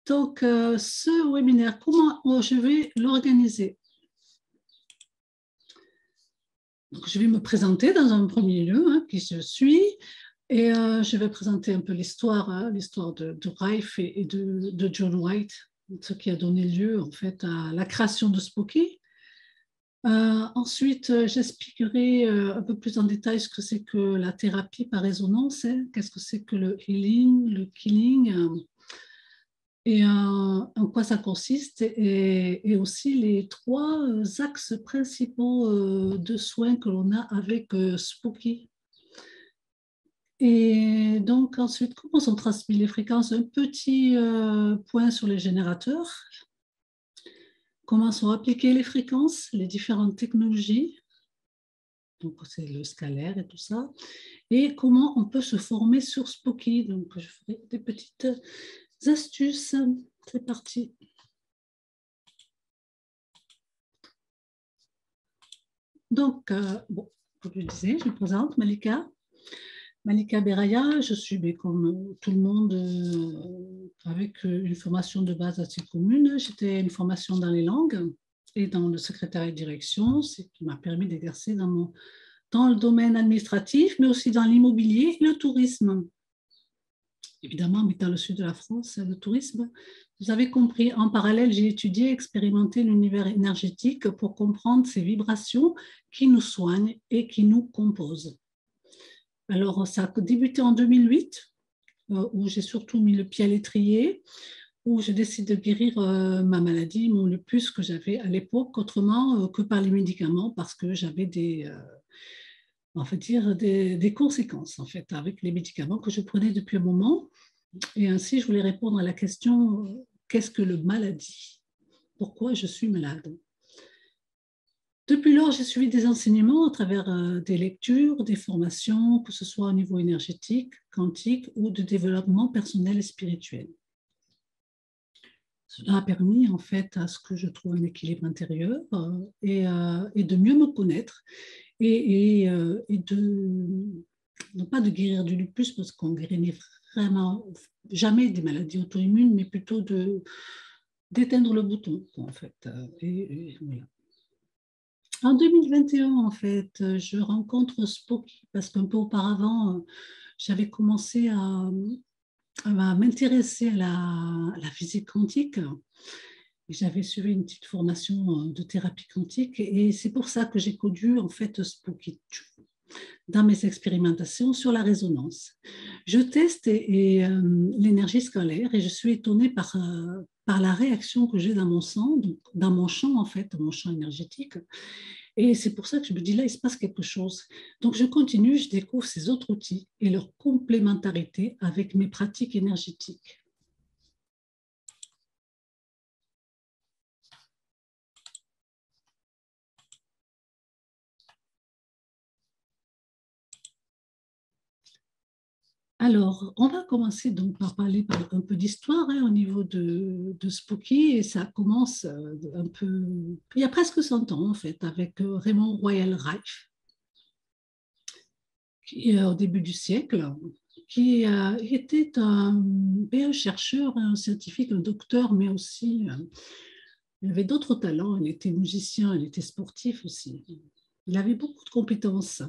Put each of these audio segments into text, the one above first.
Donc, ce webinaire, comment je vais l'organiser? Donc, je vais me présenter dans un premier lieu, qui je suis, et je vais présenter un peu l'histoire de Rife et de John White, ce qui a donné lieu en fait à la création de Spooky. Ensuite, j'expliquerai un peu plus en détail ce que c'est que la thérapie par résonance, qu'est-ce que c'est que le healing, le killing, et en quoi ça consiste, et aussi les trois axes principaux de soins que l'on a avec Spooky. Et donc ensuite, comment sont transmises les fréquences? Un petit point sur les générateurs. Comment sont appliquées les fréquences, les différentes technologies. Donc c'est le scalaire et tout ça. Et comment on peut se former sur Spooky. Donc je ferai des petites astuces. C'est parti. Donc, bon, comme je disais, je me présente, Malika Beraya. Je suis, comme tout le monde, avec une formation de base assez commune. J'étais une formation dans les langues et dans le secrétariat de direction, ce qui m'a permis d'exercer dans le domaine administratif, mais aussi dans l'immobilier et le tourisme. Évidemment, mais dans le sud de la France, le tourisme, vous avez compris. En parallèle, j'ai étudié et expérimenté l'univers énergétique pour comprendre ces vibrations qui nous soignent et qui nous composent. Alors, ça a débuté en 2008, où j'ai surtout mis le pied à l'étrier, où je décide de guérir ma maladie, mon lupus que j'avais à l'époque, autrement que par les médicaments, parce que j'avais des conséquences en fait avec les médicaments que je prenais depuis un moment. Et ainsi, je voulais répondre à la question qu'est-ce que le maladie? Pourquoi je suis malade? Depuis lors, j'ai suivi des enseignements à travers des lectures, des formations, que ce soit au niveau énergétique, quantique ou de développement personnel et spirituel. Cela a permis en fait à ce que je trouve un équilibre intérieur et de mieux me connaître et non pas de guérir du lupus parce qu'on guérit vraiment jamais des maladies auto-immunes, mais plutôt d'éteindre le bouton en fait. Et voilà. En 2021, en fait, je rencontre Spooky parce qu'un peu auparavant, j'avais commencé à m'intéresser à la physique quantique. J'avais suivi une petite formation de thérapie quantique et c'est pour ça que j'ai connu en fait Spooky dans mes expérimentations sur la résonance. Je teste l'énergie scalaire et je suis étonnée par la réaction que j'ai dans mon sang, donc dans mon champ en fait, mon champ énergétique. Et c'est pour ça que je me dis là, il se passe quelque chose. Donc je continue, je découvre ces autres outils et leur complémentarité avec mes pratiques énergétiques. Alors, on va commencer donc par parler un peu d'histoire au niveau de Spooky, et ça commence un peu, il y a presque 100 ans en fait, avec Raymond Royal Rife, qui au début du siècle, qui était un chercheur, un scientifique, un docteur, mais aussi il avait d'autres talents. Il était musicien, il était sportif aussi. Il avait beaucoup de compétences.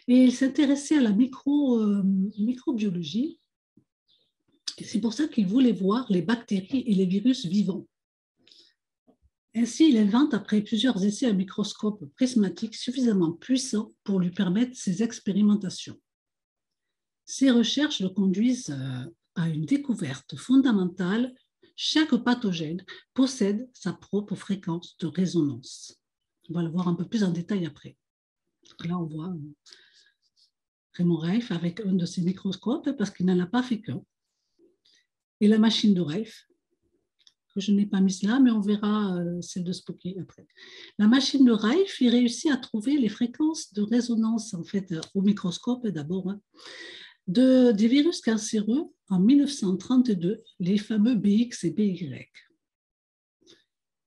Et il s'intéressait à la microbiologie. Et c'est pour ça qu'il voulait voir les bactéries et les virus vivants. Ainsi, il invente, après plusieurs essais, un microscope prismatique suffisamment puissant pour lui permettre ses expérimentations. Ces recherches le conduisent à une découverte fondamentale. Chaque pathogène possède sa propre fréquence de résonance. On va le voir un peu plus en détail après. Donc là, on voit Raymond Rife avec un de ses microscopes parce qu'il n'en a pas fait qu'un. Et la machine de Rife, que je n'ai pas mise là, mais on verra celle de Spooky après. La machine de Rife, il réussit à trouver les fréquences de résonance, en fait, au microscope d'abord, des virus cancéreux en 1932, les fameux BX et BY.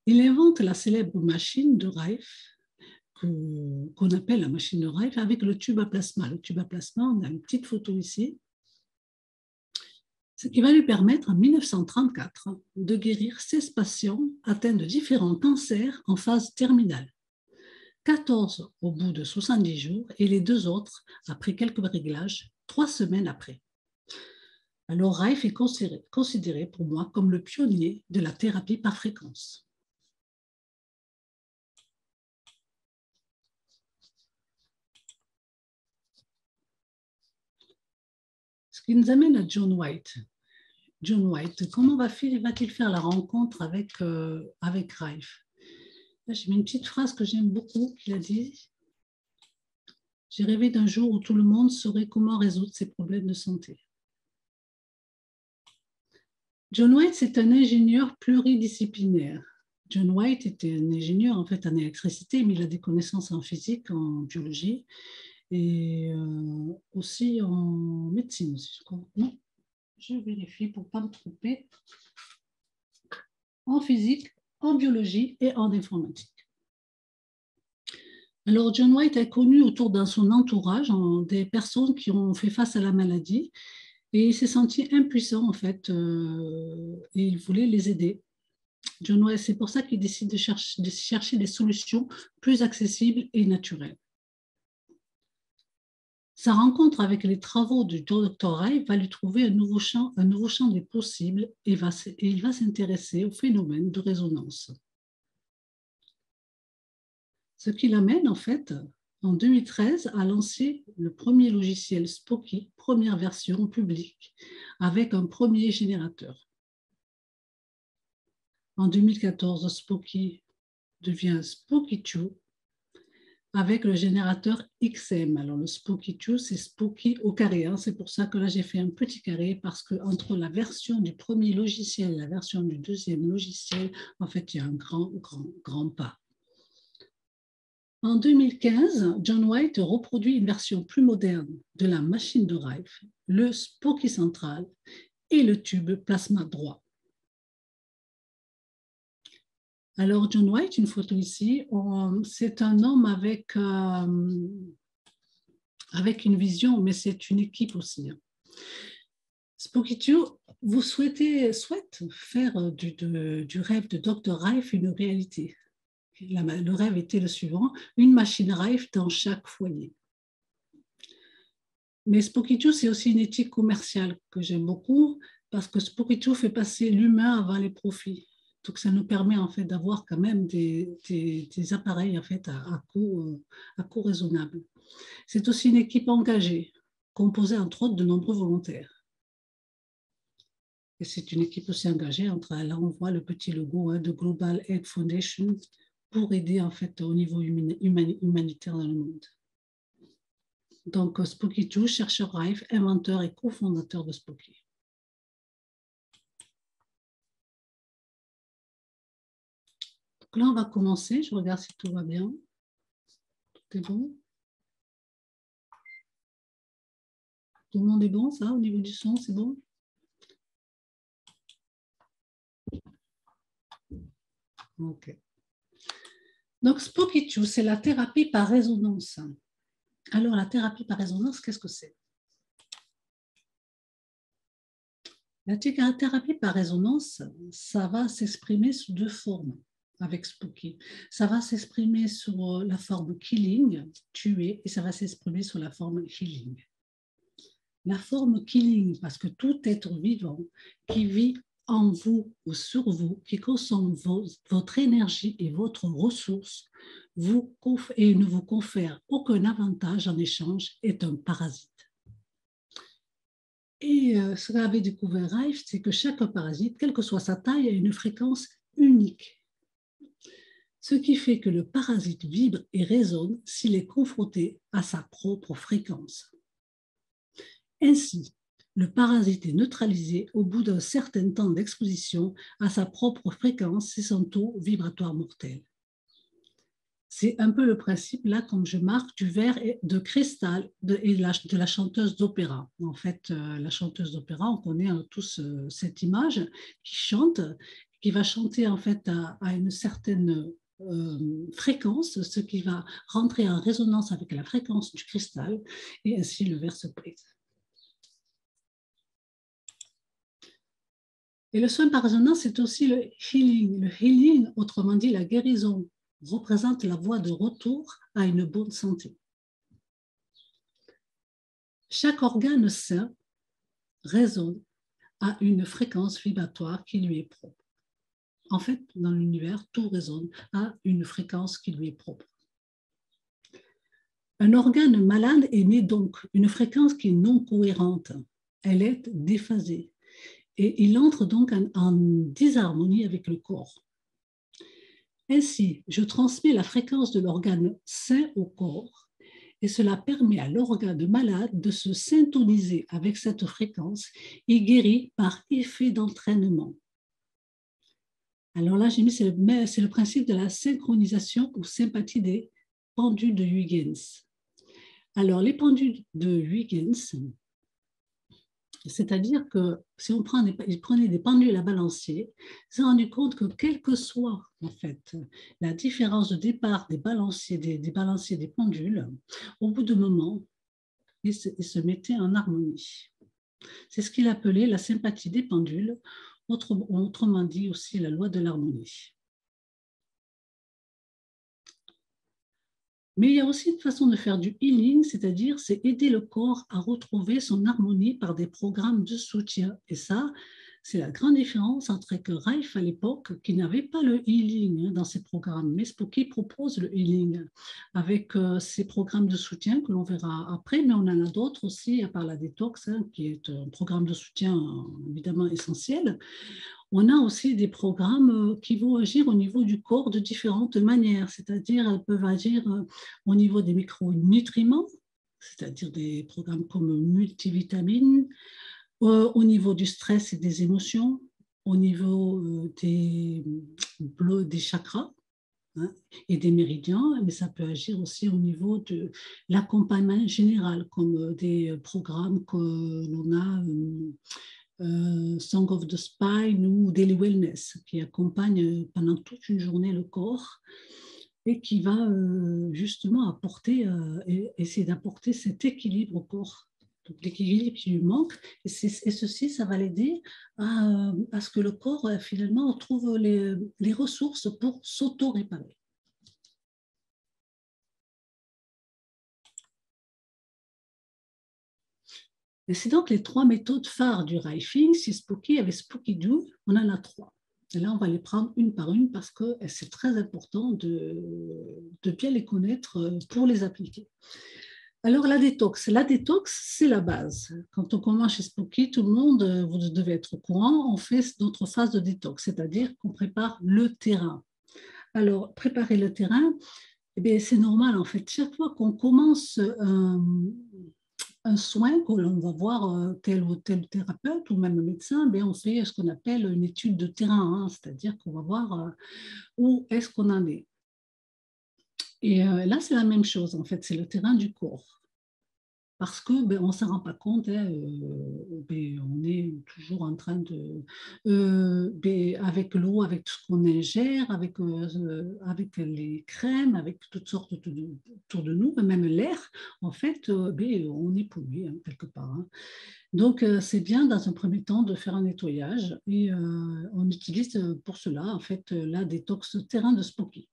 Il invente la célèbre machine de Rife, qu'on appelle la machine de Rife, avec le tube à plasma. Le tube à plasma, on a une petite photo ici. Ce qui va lui permettre en 1934 de guérir 16 patients atteints de différents cancers en phase terminale. 14 au bout de 70 jours et les 2 autres après quelques réglages 3 semaines après. Alors Reif est considéré pour moi comme le pionnier de la thérapie par fréquence. Ce qui nous amène à John White. John White, comment va-t-il faire la rencontre avec Reif? Là, j'ai mis une petite phrase que j'aime beaucoup qu'il a dit. J'ai rêvé d'un jour où tout le monde saurait comment résoudre ses problèmes de santé. John White, c'est un ingénieur pluridisciplinaire. John White était un ingénieur en fait en électricité, mais il a des connaissances en physique, en biologie et aussi en médecine aussi, je crois. Non, je vérifie pour ne pas me tromper. En physique, en biologie et en informatique. Alors, John White a connu autour de son entourage des personnes qui ont fait face à la maladie et il s'est senti impuissant en fait et il voulait les aider. John White, c'est pour ça qu'il décide de chercher des solutions plus accessibles et naturelles. Sa rencontre avec les travaux du Dr. Reif va lui trouver un nouveau champ des possibles et il va s'intéresser au phénomène de résonance. Ce qui l'amène en fait en 2013 à lancer le premier logiciel Spooky, première version publique, avec un premier générateur. En 2014, Spooky devient Spooky2 avec le générateur XM. Alors le Spooky2, c'est Spooky au carré. Hein. C'est pour ça que là, j'ai fait un petit carré parce qu'entre la version du premier logiciel et la version du deuxième logiciel, en fait, il y a un grand pas. En 2015, John White reproduit une version plus moderne de la machine de Reif, le Spooky central et le tube plasma droit. Alors, John White, une photo ici, c'est un homme avec une vision, mais c'est une équipe aussi. Spooky2, vous souhaite faire du rêve de Dr. Reif une réalité. Le rêve était le suivant, une machine Reif dans chaque foyer. Mais Spooky2, c'est aussi une éthique commerciale que j'aime beaucoup parce que Spooky2 fait passer l'humain avant les profits. Donc ça nous permet en fait d'avoir quand même des appareils en fait à coût raisonnable. C'est aussi une équipe engagée, composée entre autres de nombreux volontaires. Et c'est une équipe aussi engagée là on voit le petit logo de Global Aid Foundation pour aider en fait au niveau humanitaire dans le monde. Donc Spooky2, chercheur Reif, inventeur et cofondateur de Spooky. Donc là on va commencer, je regarde si tout va bien. Tout est bon. Tout le monde est bon, ça, au niveau du son, c'est bon? Ok. Donc, Spooky2, c'est la thérapie par résonance. Alors, la thérapie par résonance, qu'est-ce que c'est? La thérapie par résonance, ça va s'exprimer sous 2 formes avec Spooky. Ça va s'exprimer sur la forme killing, tuer, et ça va s'exprimer sur la forme healing. La forme killing, parce que tout être vivant qui vit en vous ou sur vous, qui consomme votre énergie et votre ressource, et ne vous confère aucun avantage en échange, est un parasite. Et ce qu'avait découvert Reif, c'est que chaque parasite, quelle que soit sa taille, a une fréquence unique. Ce qui fait que le parasite vibre et résonne s'il est confronté à sa propre fréquence. Ainsi, le parasite est neutralisé au bout d'un certain temps d'exposition à sa propre fréquence et son taux vibratoire mortel. C'est un peu le principe, là, comme je marque, du verre de cristal de la chanteuse d'opéra. En fait, la chanteuse d'opéra, on connaît tous cette image qui chante, qui va chanter en fait à une certaine fréquence, ce qui va rentrer en résonance avec la fréquence du cristal, et ainsi le verre se brise. Et le soin par résonance, c'est aussi le healing. Le healing, autrement dit, la guérison, représente la voie de retour à une bonne santé. Chaque organe sain résonne à une fréquence vibratoire qui lui est propre. En fait, dans l'univers, tout résonne à une fréquence qui lui est propre. Un organe malade émet donc une fréquence qui est non cohérente. Elle est déphasée. Et il entre donc en disharmonie avec le corps. Ainsi, je transmets la fréquence de l'organe sain au corps et cela permet à l'organe malade de se syntoniser avec cette fréquence et guérit par effet d'entraînement. Alors là, j'ai mis, c'est le principe de la synchronisation ou sympathie des pendules de Huygens. Alors, les pendules de Huygens, c'est-à-dire que si on prenait des pendules à balancier, ils se sont rendus compte que quelle que soit en fait la différence de départ des balanciers des pendules, au bout d'un moment, ils se mettaient en harmonie. C'est ce qu'il appelait la sympathie des pendules, autrement dit aussi la loi de l'harmonie. Mais il y a aussi une façon de faire du healing, c'est-à-dire c'est aider le corps à retrouver son harmonie par des programmes de soutien. Et ça, c'est la grande différence entre que Raif à l'époque, qui n'avait pas le healing dans ses programmes, mais Spooky propose le healing avec ses programmes de soutien que l'on verra après, mais on en a d'autres aussi, à part la détox, qui est un programme de soutien évidemment essentiel. On a aussi des programmes qui vont agir au niveau du corps de différentes manières, c'est-à-dire elles peuvent agir au niveau des micronutriments, c'est-à-dire des programmes comme multivitamines, au niveau du stress et des émotions, au niveau des chakras et des méridiens, mais ça peut agir aussi au niveau de l'accompagnement général, comme des programmes que l'on a Song of the Spine ou Daily Wellness, qui accompagne pendant toute une journée le corps et qui va justement apporter, essayer d'apporter cet équilibre au corps. Donc l'équilibre qui lui manque, et ceci, ça va l'aider à ce que le corps finalement trouve les ressources pour s'auto-réparer. Et c'est donc les trois méthodes phares du Raifing. Si Spooky avait Spooky Do, on en a trois. Et là, on va les prendre une par une parce que c'est très important de bien les connaître pour les appliquer. Alors, la détox, c'est la base. Quand on commence chez Spooky, tout le monde, vous devez être au courant, on fait notre phase de détox, c'est-à-dire qu'on prépare le terrain. Alors, préparer le terrain, eh bien, c'est normal en fait. Chaque fois qu'on commence un soin, que l'on va voir tel ou tel thérapeute ou même médecin, bien, on fait ce qu'on appelle une étude de terrain, c'est-à-dire qu'on va voir où est-ce qu'on en est. Et là, c'est la même chose, en fait, c'est le terrain du corps. Parce que on ne s'en rend pas compte, on est toujours en train de, avec l'eau, avec tout ce qu'on ingère, avec les crèmes, avec toutes sortes autour de nous, même l'air, en fait, on est pollué quelque part. Hein. Donc, c'est bien dans un premier temps de faire un nettoyage et on utilise pour cela, en fait, la détox terrain de Spooky.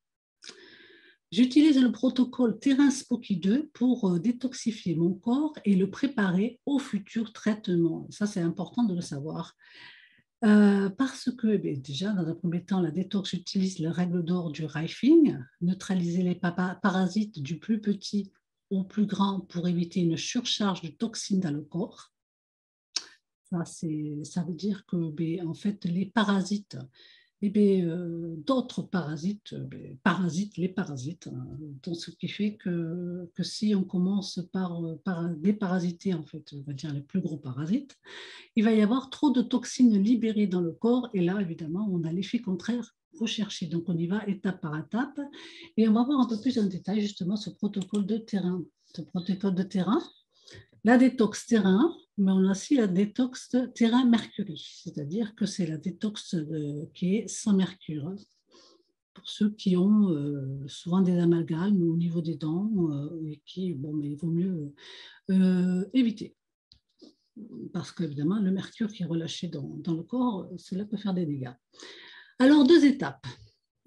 J'utilise le protocole Terrain Spooky 2 pour détoxifier mon corps et le préparer au futur traitement. Ça, c'est important de le savoir. Parce que déjà, dans un premier temps, la détox utilise les règles d'or du Raifing, neutraliser les parasites du plus petit au plus grand pour éviter une surcharge de toxines dans le corps. Ça veut dire que en fait, les parasites d'autres parasites parasitent les parasites. Hein. Donc, ce qui fait que si on commence par déparasiter, en fait, on va dire les plus gros parasites, il va y avoir trop de toxines libérées dans le corps et là, évidemment, on a l'effet contraire recherché. Donc, on y va étape par étape et on va voir un peu plus en détail justement ce protocole de terrain. Ce protocole de terrain, la détox terrain, mais on a aussi la détox terrain-mercury, c'est-à-dire que c'est la détox qui est sans mercure. Hein. Pour ceux qui ont souvent des amalgames au niveau des dents et qui, mais il vaut mieux éviter. parce qu'évidemment, le mercure qui est relâché dans le corps, cela peut faire des dégâts. Alors, 2 étapes.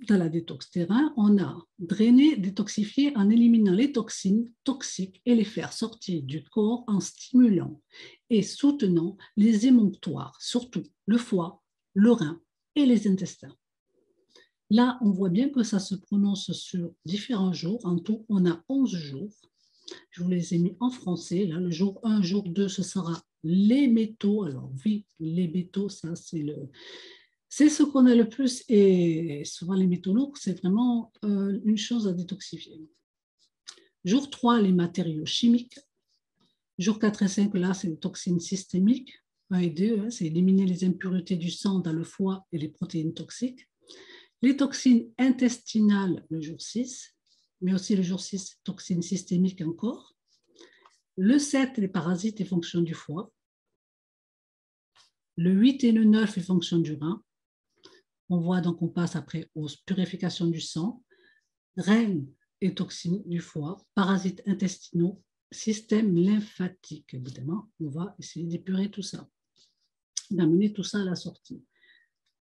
Dans la détox terrain, on a drainé, détoxifié en éliminant les toxines toxiques et les faire sortir du corps en stimulant et soutenant les émonctoires, surtout le foie, le rein et les intestins. Là, on voit bien que ça se prononce sur différents jours. En tout, on a 11 jours. Je vous les ai mis en français. Là, le jour 1, jour 2, ce sera les métaux. Alors oui, les métaux, ça c'est ce qu'on a le plus, et souvent les métaux lourds, c'est vraiment une chose à détoxifier. Jour 3, les matériaux chimiques. Jour 4 et 5, là, c'est les toxines systémiques. 1 et 2, hein, c'est éliminer les impuretés du sang dans le foie et les protéines toxiques. Les toxines intestinales, le jour 6, mais aussi le jour 6, toxines systémiques encore. Le 7, les parasites et fonctions du foie. Le 8 et le 9, les fonctions du rein. On voit donc on passe après aux purifications du sang, reins et toxines du foie, parasites intestinaux, système lymphatique. Évidemment, on va essayer d'épurer tout ça, d'amener tout ça à la sortie.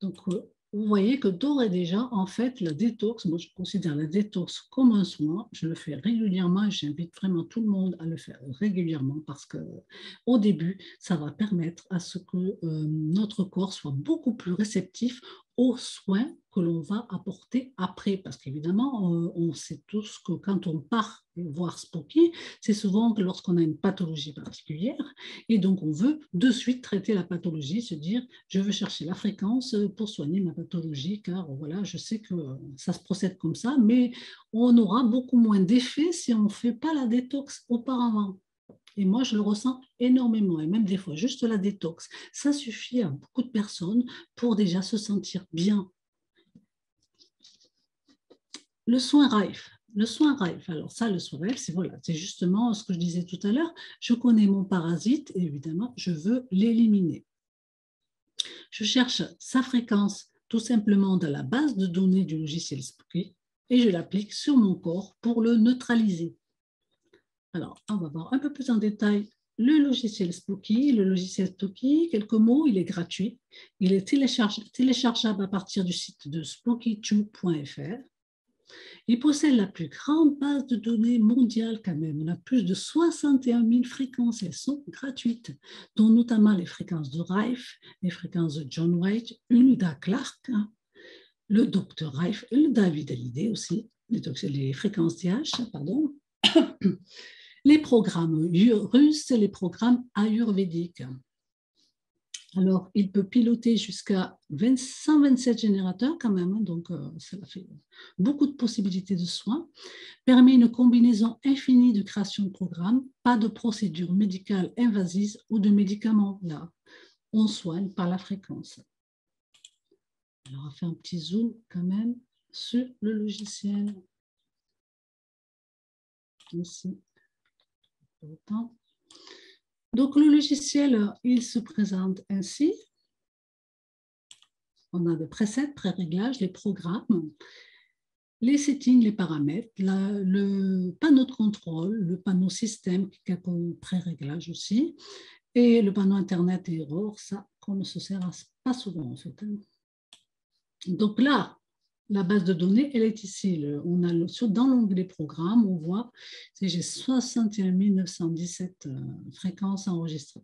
Donc, vous voyez que d'ores et déjà, en fait, la détox, moi je considère la détox comme un soin, je le fais régulièrement et j'invite vraiment tout le monde à le faire régulièrement parce qu'au début, ça va permettre à ce que notre corps soit beaucoup plus réceptif aux soins que l'on va apporter après. Parce qu'évidemment, on sait tous que quand on part voir Spooky, c'est souvent lorsqu'on a une pathologie particulière et donc on veut de suite traiter la pathologie, se dire je veux chercher la fréquence pour soigner ma pathologie car voilà, je sais que ça se procède comme ça, mais on aura beaucoup moins d'effet si on ne fait pas la détox auparavant. Et moi, je le ressens énormément, et même des fois, juste la détox, ça suffit à beaucoup de personnes pour déjà se sentir bien. Le soin RAIF. Le soin RAIF, alors ça, le soin RAIF, c'est justement ce que je disais tout à l'heure. Je connais mon parasite et évidemment, je veux l'éliminer. Je cherche sa fréquence tout simplement dans la base de données du logiciel Spooky et je l'applique sur mon corps pour le neutraliser. Alors, on va voir un peu plus en détail le logiciel Spooky. Le logiciel Spooky, quelques mots, il est gratuit. Il est téléchargeable à partir du site de spookytube.fr. Il possède la plus grande base de données mondiale quand même. On a plus de 61 000 fréquences, elles sont gratuites, dont notamment les fréquences de Rife, les fréquences de John White, Hulda Clark, hein, le Dr Rife, le David Hallyday aussi, les fréquences DH, pardon. Les programmes russes et les programmes ayurvédiques. Alors, il peut piloter jusqu'à 127 générateurs quand même, hein, donc ça fait beaucoup de possibilités de soins. Permet une combinaison infinie de création de programmes, pas de procédure médicale invasive ou de médicaments. Là, on soigne par la fréquence. Alors, on va faire un petit zoom quand même sur le logiciel. Ici. Autant. Donc, le logiciel, il se présente ainsi. On a des presets, pré-réglages, les programmes, les settings, les paramètres, le panneau de contrôle, le panneau système qui a comme pré-réglage aussi, et le panneau Internet et erreur, ça, qu'on ne se sert pas souvent en fait. Donc là, la base de données, elle est ici. On a dans l'onglet programme, on voit que j'ai 61 917 fréquences enregistrées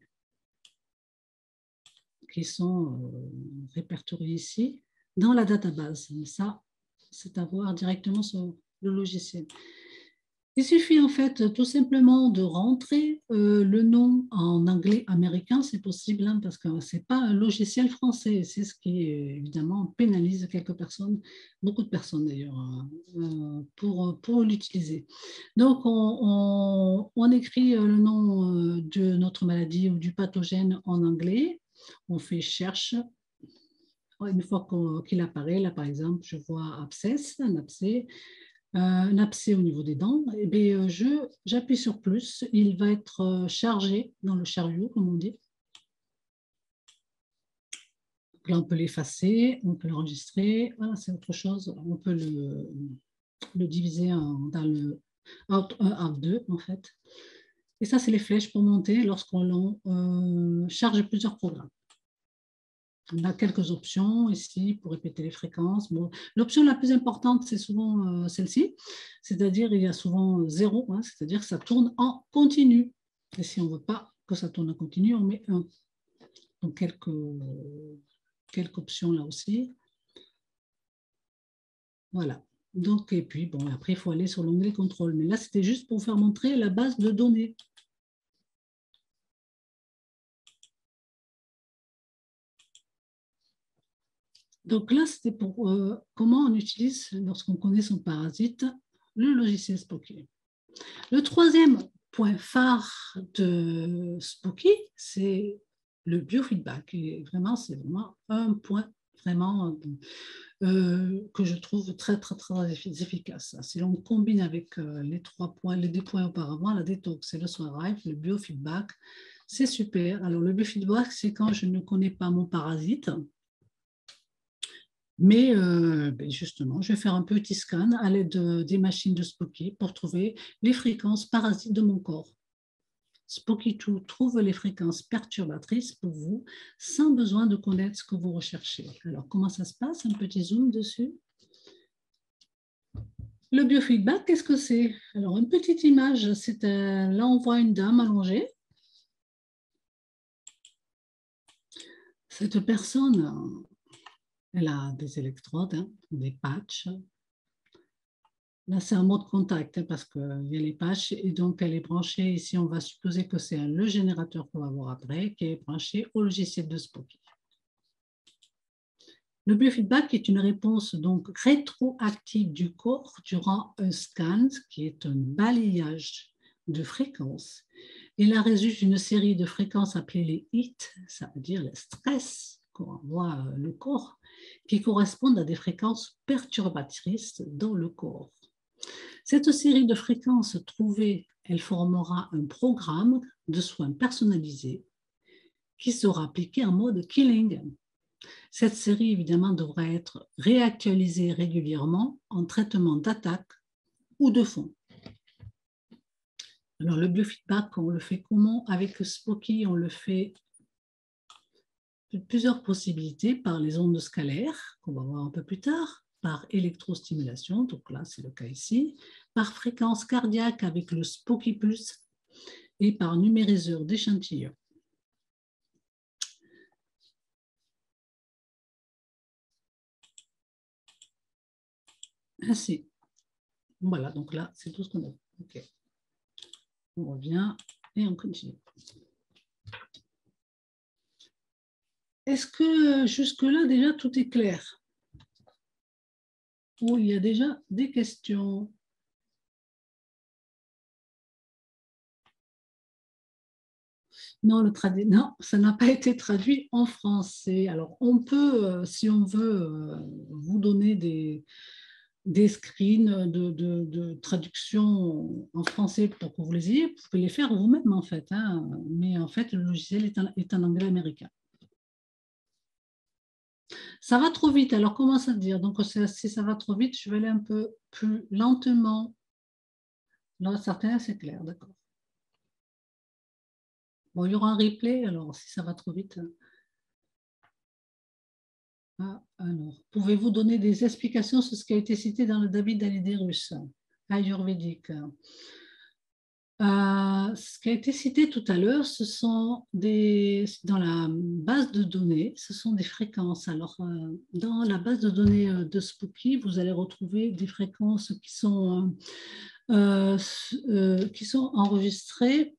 qui sont répertoriées ici dans la database. Mais ça, c'est à voir directement sur le logiciel. Il suffit en fait tout simplement de rentrer le nom en anglais américain, c'est possible, hein, parce que ce n'est pas un logiciel français. C'est ce qui évidemment pénalise quelques personnes, beaucoup de personnes d'ailleurs, pour l'utiliser. Donc on écrit le nom de notre maladie ou du pathogène en anglais, on fait cherche. Une fois qu'il apparaît, là par exemple, je vois abscesse, un abcès au niveau des dents, et bien, j'appuie sur plus, il va être chargé dans le chariot, comme on dit. Donc là, on peut l'effacer, on peut l'enregistrer, voilà, c'est autre chose, on peut le diviser dans le out 1, out 2 en fait. Et ça, c'est les flèches pour monter lorsqu'on charge plusieurs programmes. On a quelques options ici pour répéter les fréquences. Bon, l'option la plus importante, c'est souvent celle-ci, c'est-à-dire il y a souvent 0, hein, c'est-à-dire que ça tourne en continu. Et si on ne veut pas que ça tourne en continu, on met 1. Donc quelques options là aussi. Voilà. Donc, et puis, bon, après, il faut aller sur l'onglet contrôle. Mais là, c'était juste pour faire montrer la base de données. Donc là, c'était pour comment on utilise, lorsqu'on connaît son parasite, le logiciel Spooky. Le troisième point phare de Spooky, c'est le biofeedback. Et vraiment, c'est vraiment un point vraiment que je trouve très, très, très efficace. Si l'on combine avec les 3 points, les 2 points auparavant, la détox et le soin rêve, le biofeedback, c'est super. Alors, le biofeedback, c'est quand je ne connais pas mon parasite. Mais justement, je vais faire un petit scan à l'aide des machines de Spooky pour trouver les fréquences parasites de mon corps. Spooky2 trouve les fréquences perturbatrices pour vous sans besoin de connaître ce que vous recherchez. Alors, comment ça se passe? Un petit zoom dessus. Le biofeedback, qu'est-ce que c'est? Alors, une petite image, là, on voit une dame allongée. Cette personne, elle a des électrodes, hein, des patchs. Là, c'est un mode contact, hein, parce qu'il y a les patchs et donc elle est branchée. Ici, on va supposer que c'est le générateur qu'on va voir après qui est branché au logiciel de Spooky. Le biofeedback est une réponse donc rétroactive du corps durant un scan, qui est un balayage de fréquences. Il en résulte une série de fréquences appelées les HIT, ça veut dire le stress qu'on envoie le corps, qui correspondent à des fréquences perturbatrices dans le corps. Cette série de fréquences trouvées, elle formera un programme de soins personnalisé qui sera appliqué en mode killing. Cette série, évidemment, devra être réactualisée régulièrement en traitement d'attaque ou de fond. Alors, le biofeedback, on le fait comment? Avec Spooky, on le fait de plusieurs possibilités par les ondes scalaires, qu'on va voir un peu plus tard, par électrostimulation, donc là, c'est le cas ici, par fréquence cardiaque avec le Spooky Pulse et par numériseur d'échantillons. Ainsi. Voilà, donc là, c'est tout ce qu'on a. OK. On revient et on continue. Est-ce que jusque-là, déjà, tout est clair? Ou il y a déjà des questions? Non, non, ça n'a pas été traduit en français. Alors, on peut, si on veut, vous donner des screens de traduction en français pour que vous les ayez. Vous pouvez les faire vous-même, en fait. Hein. Mais en fait, le logiciel est en anglais américain. Ça va trop vite. Alors, comment ça dire? Donc, si ça va trop vite, je vais aller un peu plus lentement. Là, certains, c'est clair, d'accord. Bon, il y aura un replay, alors si ça va trop vite. Ah, alors, pouvez-vous donner des explications sur ce qui a été cité dans le David Alidérus, ayurvédique? Ce qui a été cité tout à l'heure, ce sont dans la base de données, ce sont des fréquences. Alors, dans la base de données de Spooky, vous allez retrouver des fréquences qui sont enregistrées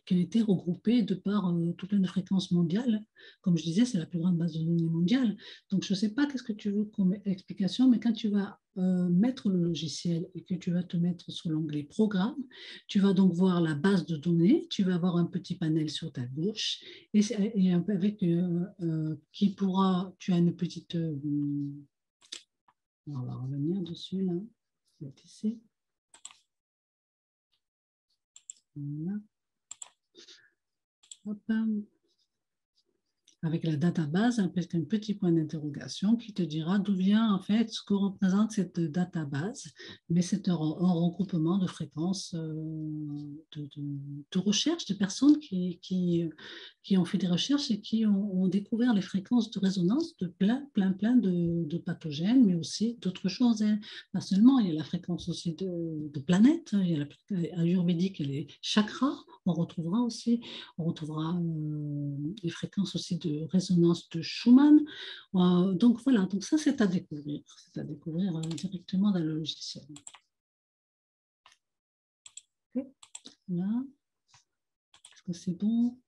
qui a été regroupée de par tout plein de fréquences mondiales. Comme je disais, c'est la plus grande base de données mondiale. Donc, je ne sais pas qu'est-ce que tu veux comme explication, mais quand tu vas mettre le logiciel et que tu vas te mettre sur l'onglet Programme, tu vas donc voir la base de données, tu vas avoir un petit panel sur ta gauche et avec tu as une petite... on va revenir dessus, là. Ici. Voilà. Hop. avec la database, avec un petit point d'interrogation qui te dira d'où vient en fait ce que représente cette database. Mais c'est un regroupement de fréquences de recherche de personnes qui ont fait des recherches et qui ont découvert les fréquences de résonance de plein de pathogènes, mais aussi d'autres choses. Hein. Pas seulement, il y a la fréquence aussi de planètes, il y a la ayurvédique et les chakras, on retrouvera aussi. On retrouvera les fréquences aussi de résonance de Schumann. Donc voilà, donc ça c'est à découvrir. C'est à découvrir directement dans le logiciel. Okay. Là, est-ce que c'est bon?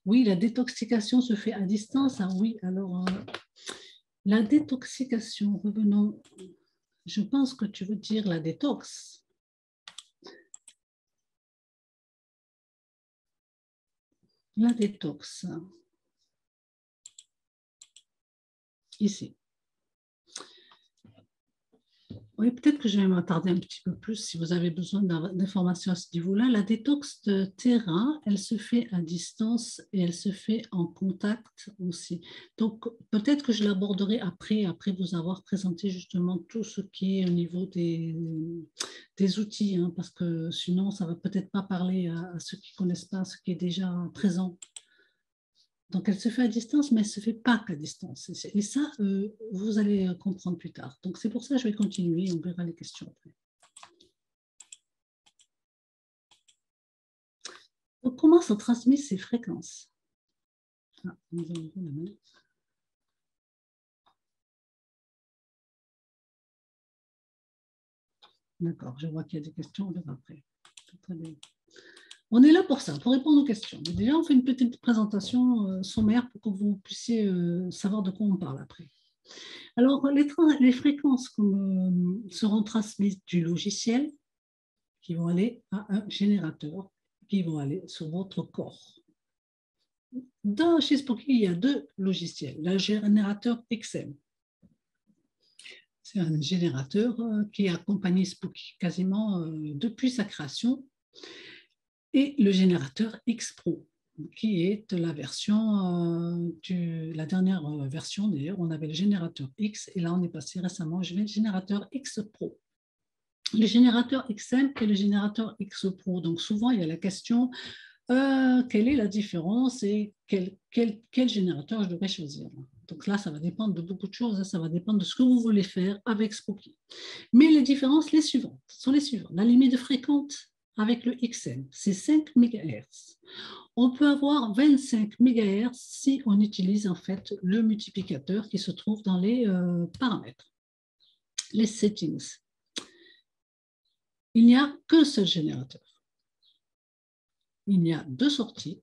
Oui, la détoxication se fait à distance. Ah oui, alors la détoxication, revenons. Je pense que tu veux dire la détox. La détox. Ici. Oui, peut-être que je vais m'attarder un petit peu plus si vous avez besoin d'informations à ce niveau-là. La détox de terrain, elle se fait à distance et elle se fait en contact aussi. Donc, peut-être que je l'aborderai après vous avoir présenté justement tout ce qui est au niveau des outils, hein, parce que sinon, ça ne va peut-être pas parler à ceux qui ne connaissent pas ce qui est déjà présent. Donc, elle se fait à distance, mais elle ne se fait pas qu'à distance. Et ça, vous allez comprendre plus tard. Donc, c'est pour ça que je vais continuer. On verra les questions après. Donc, comment sont transmises ces fréquences? Ah, nous avons la main. D'accord, je vois qu'il y a des questions. On verra après. Très bien. On est là pour ça, pour répondre aux questions. Mais déjà, on fait une petite présentation sommaire pour que vous puissiez savoir de quoi on parle après. Alors, les fréquences seront transmises du logiciel qui vont aller à un générateur qui vont aller sur votre corps. Chez Spooky, il y a deux logiciels. Le générateur XM, c'est un générateur qui a accompagné Spooky quasiment depuis sa création, et le générateur X Pro, qui est la version, la dernière version d'ailleurs, on avait le générateur X, et là on est passé récemment au générateur X Pro. Le générateur XM et le générateur X Pro. Donc souvent il y a la question, quelle est la différence et quel générateur je devrais choisir. Donc là, ça va dépendre de beaucoup de choses, hein. Ça va dépendre de ce que vous voulez faire avec Spooky. Mais les différences, les suivantes, sont les suivantes. La limite de fréquence avec le XM, c'est 5 MHz. On peut avoir 25 MHz si on utilise en fait le multiplicateur qui se trouve dans les paramètres, les settings. Il n'y a qu'un seul générateur. Il y a deux sorties.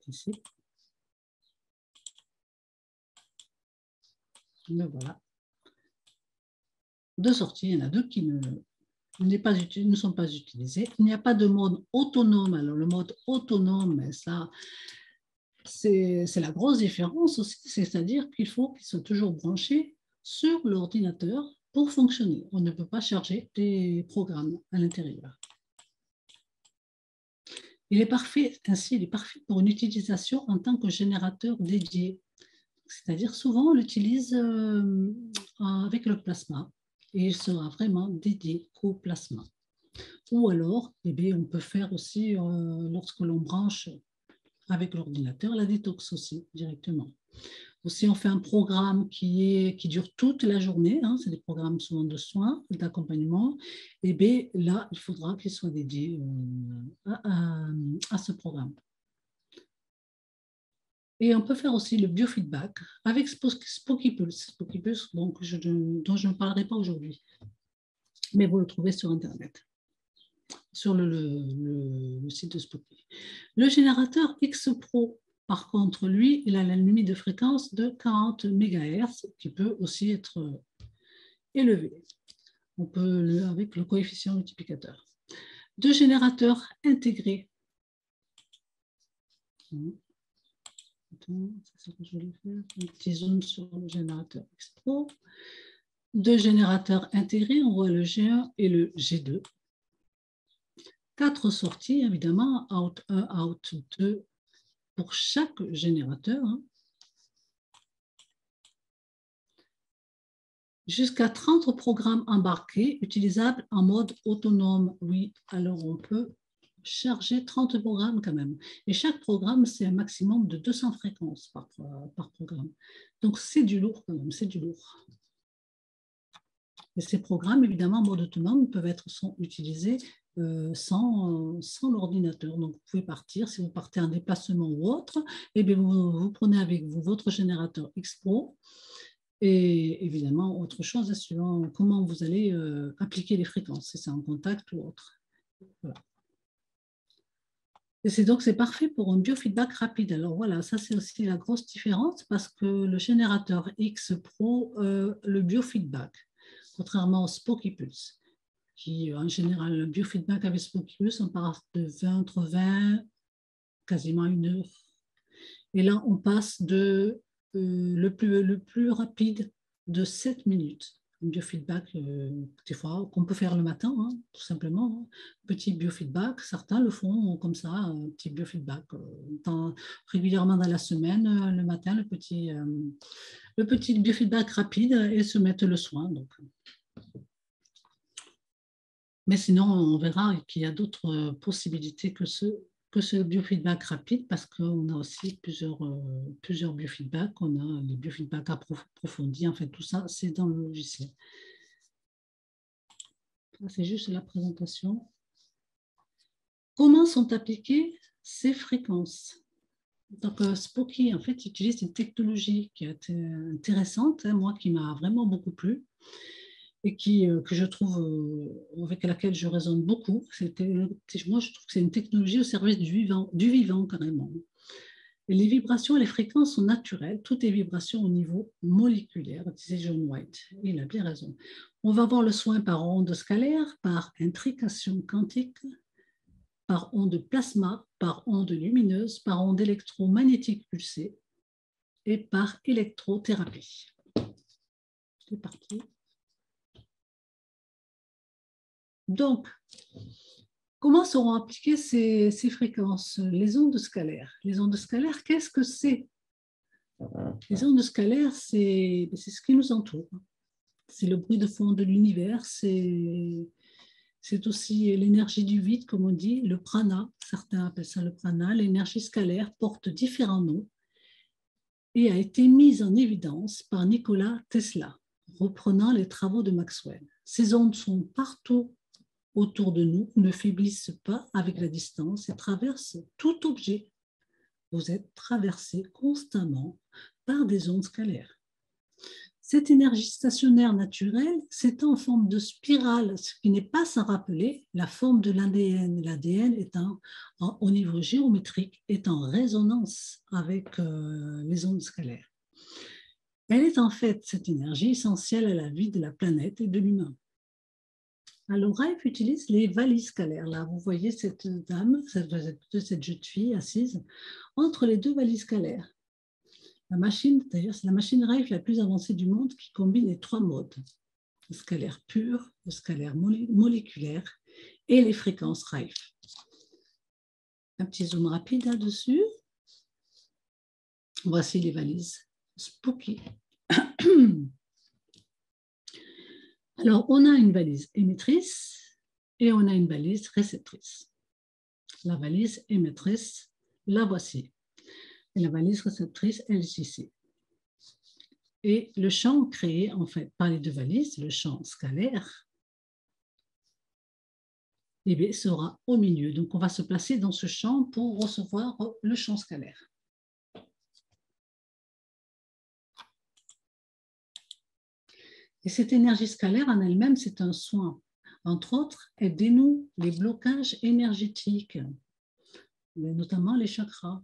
Ici. Le voilà. Deux sorties, il y en a deux qui ne sont pas utilisées. Il n'y a pas de mode autonome. Alors, le mode autonome, ça, c'est la grosse différence aussi. C'est-à-dire qu'il faut qu'il soit toujours branché sur l'ordinateur pour fonctionner. On ne peut pas charger des programmes à l'intérieur. Il est parfait, ainsi, il est parfait pour une utilisation en tant que générateur dédié. C'est-à-dire, souvent, on l'utilise avec le plasma et il sera vraiment dédié au plasma. Ou alors, eh bien, on peut faire aussi, lorsque l'on branche avec l'ordinateur, la détox aussi, directement. Aussi, on fait un programme qui dure toute la journée, hein, c'est des programmes souvent de soins, d'accompagnement, et bien là, il faudra qu'il soit dédié à ce programme. Et on peut faire aussi le biofeedback avec Spooky Pulse, dont je ne parlerai pas aujourd'hui, mais vous le trouvez sur Internet, sur le site de Spooky. Le générateur X Pro, par contre, lui, il a la limite de fréquence de 40 MHz qui peut aussi être élevé. On peut avec le coefficient multiplicateur. Deux générateurs intégrés. C'est ce que je voulais faire. Un petit zoom sur le générateur X Pro. 2 générateurs intégrés, on voit le G1 et le G2. 4 sorties, évidemment, out 1, out 2 pour chaque générateur. Jusqu'à 30 programmes embarqués utilisables en mode autonome. Oui, alors on peut charger 30 programmes quand même. Et chaque programme, c'est un maximum de 200 fréquences par programme. Donc c'est du lourd quand même, c'est du lourd. Et ces programmes, évidemment, en mode autonome, sont utilisés sans l'ordinateur. Donc, vous pouvez partir, si vous partez en déplacement ou autre, eh bien, vous prenez avec vous votre générateur X-Pro et évidemment, autre chose, suivant comment vous allez appliquer les fréquences, si c'est en contact ou autre. Voilà. Et c'est parfait pour un biofeedback rapide. Alors voilà, ça c'est aussi la grosse différence parce que le générateur X Pro, le biofeedback, contrairement au Spooky Pulse, qui en général, le biofeedback avec Spooky Pulse, on part de 20, entre 20, quasiment 1 heure. Et là, on passe le plus rapide de 7 minutes. Un biofeedback, des fois, qu'on peut faire le matin, hein, tout simplement. Petit biofeedback, certains le font comme ça, un petit biofeedback. Régulièrement dans la semaine, le matin, le petit biofeedback rapide et se mettre le soin. Donc. Mais sinon, on verra qu'il y a d'autres possibilités que ce biofeedback rapide parce qu'on a aussi plusieurs biofeedbacks. On a les biofeedbacks approfondis. En fait, tout ça, c'est dans le logiciel. C'est juste la présentation. Comment sont appliquées ces fréquences? Donc, Spooky, en fait, utilise une technologie qui est intéressante, hein, moi, qui m'a vraiment beaucoup plu et que je trouve, avec laquelle je raisonne beaucoup. Moi, je trouve que c'est une technologie au service du vivant carrément. Et les vibrations et les fréquences sont naturelles, toutes les vibrations au niveau moléculaire, disait John White. Il a bien raison. On va voir le soin par onde scalaire, par intrication quantique, par onde plasma, par onde lumineuse, par onde électromagnétique pulsée et par électrothérapie. C'est parti. Donc, comment seront appliquées ces fréquences? Les ondes scalaires. Les ondes scalaires, qu'est-ce que c'est? Les ondes scalaires, c'est ce qui nous entoure. C'est le bruit de fond de l'univers, c'est aussi l'énergie du vide, comme on dit, le prana, certains appellent ça le prana. L'énergie scalaire porte différents noms et a été mise en évidence par Nikola Tesla, reprenant les travaux de Maxwell. Ces ondes sont partout autour de nous, ne faiblissent pas avec la distance et traversent tout objet. Vous êtes traversé constamment par des ondes scalaires. Cette énergie stationnaire naturelle s'étend en forme de spirale, ce qui n'est pas sans rappeler la forme de l'ADN. L'ADN au niveau géométrique est en résonance avec les ondes scalaires. Elle est en fait cette énergie essentielle à la vie de la planète et de l'humain. Alors, Rife utilise les valises scalaires. Là, vous voyez cette dame, cette jeune fille assise entre les 2 valises scalaires. La machine, d'ailleurs, c'est la machine Rife la plus avancée du monde qui combine les 3 modes, le scalaire pur, le scalaire moléculaire et les fréquences Rife. Un petit zoom rapide là-dessus. Voici les valises Spooky. Alors, on a une valise émettrice et on a une valise réceptrice. La valise émettrice, la voici. Et la valise réceptrice, elle est ici. Et le champ créé, en fait, par les 2 valises, le champ scalaire, eh bien, sera au milieu. Donc, on va se placer dans ce champ pour recevoir le champ scalaire. Et cette énergie scalaire en elle-même, c'est un soin. Entre autres, elle dénoue les blocages énergétiques, notamment les chakras,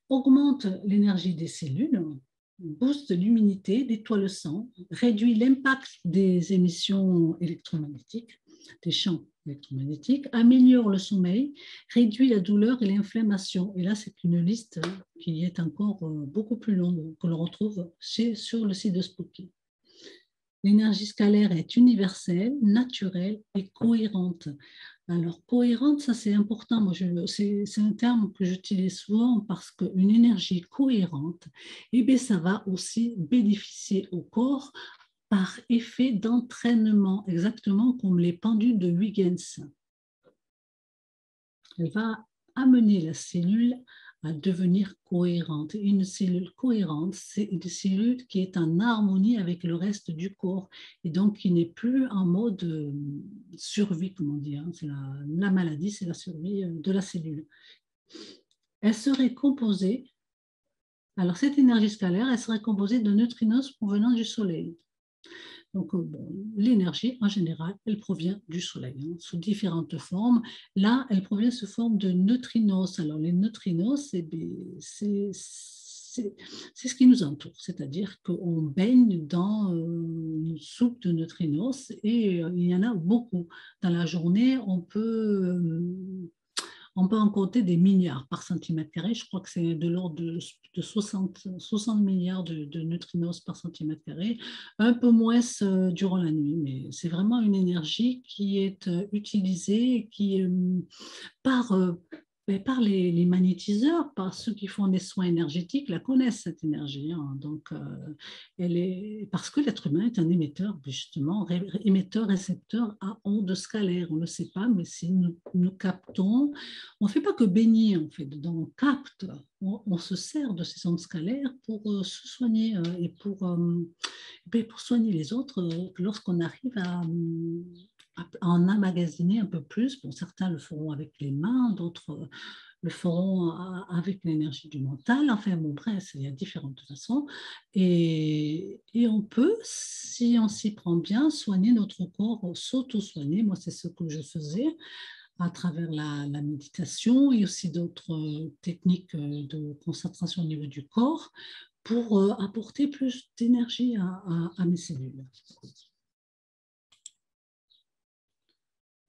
augmente l'énergie des cellules, booste l'immunité, nettoie le sang, réduit l'impact des émissions électromagnétiques, des champs électromagnétiques, améliore le sommeil, réduit la douleur et l'inflammation. Et là, c'est une liste qui est encore beaucoup plus longue, que l'on retrouve sur le site de Spooky. L'énergie scalaire est universelle, naturelle et cohérente. Alors, cohérente, ça c'est important. Moi, c'est un terme que j'utilise souvent parce qu'une énergie cohérente, eh bien, ça va aussi bénéficier au corps par effet d'entraînement, exactement comme les pendules de Huygens. Elle va amener la cellule à devenir cohérente. Une cellule cohérente, c'est une cellule qui est en harmonie avec le reste du corps et donc qui n'est plus en mode survie, comme on dit. Hein. La maladie, c'est la survie de la cellule. Elle serait composée, alors cette énergie scalaire, elle serait composée de neutrinos provenant du Soleil. Donc, bon, l'énergie, en général, elle provient du Soleil, hein, sous différentes formes. Là, elle provient sous forme de neutrinos. Alors, les neutrinos, c'est ce qui nous entoure, c'est-à-dire qu'on baigne dans une soupe de neutrinos et il y en a beaucoup. Dans la journée, on peut en compter des milliards par centimètre carré. Je crois que c'est de l'ordre de 60 milliards de neutrinos par centimètre carré, un peu moins durant la nuit, mais c'est vraiment une énergie qui est utilisée, qui par, par les magnétiseurs, par ceux qui font des soins énergétiques, la connaissent cette énergie. Hein. Donc, parce que l'être humain est un émetteur, justement, émetteur-récepteur à ondes scalaires. On ne le sait pas, mais si nous captons, on ne fait pas que baigner, en fait, on capte, on se sert de ces ondes scalaires pour se soigner et pour soigner les autres lorsqu'on arrive à en emmagasiner un peu plus. Bon, certains le feront avec les mains, d'autres le feront avec l'énergie du mental. Enfin, bon, bref, il y a différentes façons. Et on peut, si on s'y prend bien, soigner notre corps, s'auto-soigner. Moi, c'est ce que je faisais à travers la méditation et aussi d'autres techniques de concentration au niveau du corps pour apporter plus d'énergie à mes cellules.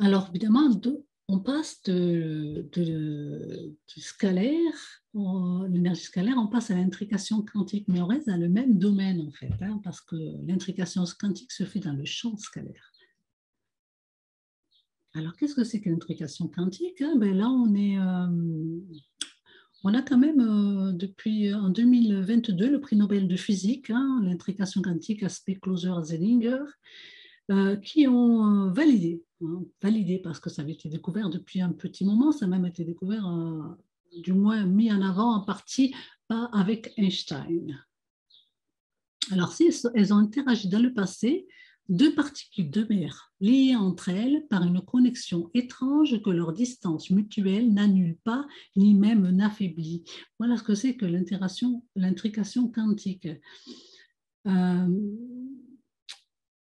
Alors, évidemment, on passe du scalaire, l'énergie scalaire, on passe à l'intrication quantique, mais on reste dans le même domaine, en fait, hein, parce que l'intrication quantique se fait dans le champ scalaire. Alors, qu'est-ce que c'est que l'intrication quantique? Ben là, on a quand même, depuis en 2022, le prix Nobel de physique, hein, l'intrication quantique, aspect Closer-Zellinger, qui ont validé parce que ça avait été découvert depuis un petit moment, ça a même été découvert, du moins mis en avant en partie avec Einstein. Alors, si elles ont interagi dans le passé, deux particules de mer liées entre elles par une connexion étrange que leur distance mutuelle n'annule pas ni même n'affaiblit. Voilà ce que c'est que l'intrication quantique.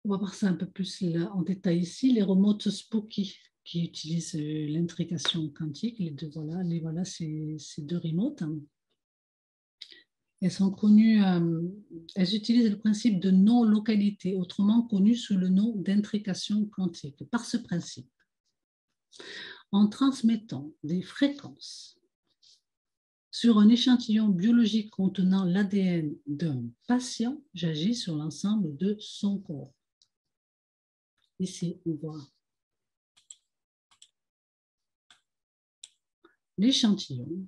On va voir ça un peu plus en détail ici. Les remotes Spooky qui utilisent l'intrication quantique, voilà ces deux remotes. Elles sont connues, elles utilisent le principe de non-localité, autrement connu sous le nom d'intrication quantique. Par ce principe, en transmettant des fréquences sur un échantillon biologique contenant l'ADN d'un patient, j'agis sur l'ensemble de son corps. Ici, on voit l'échantillon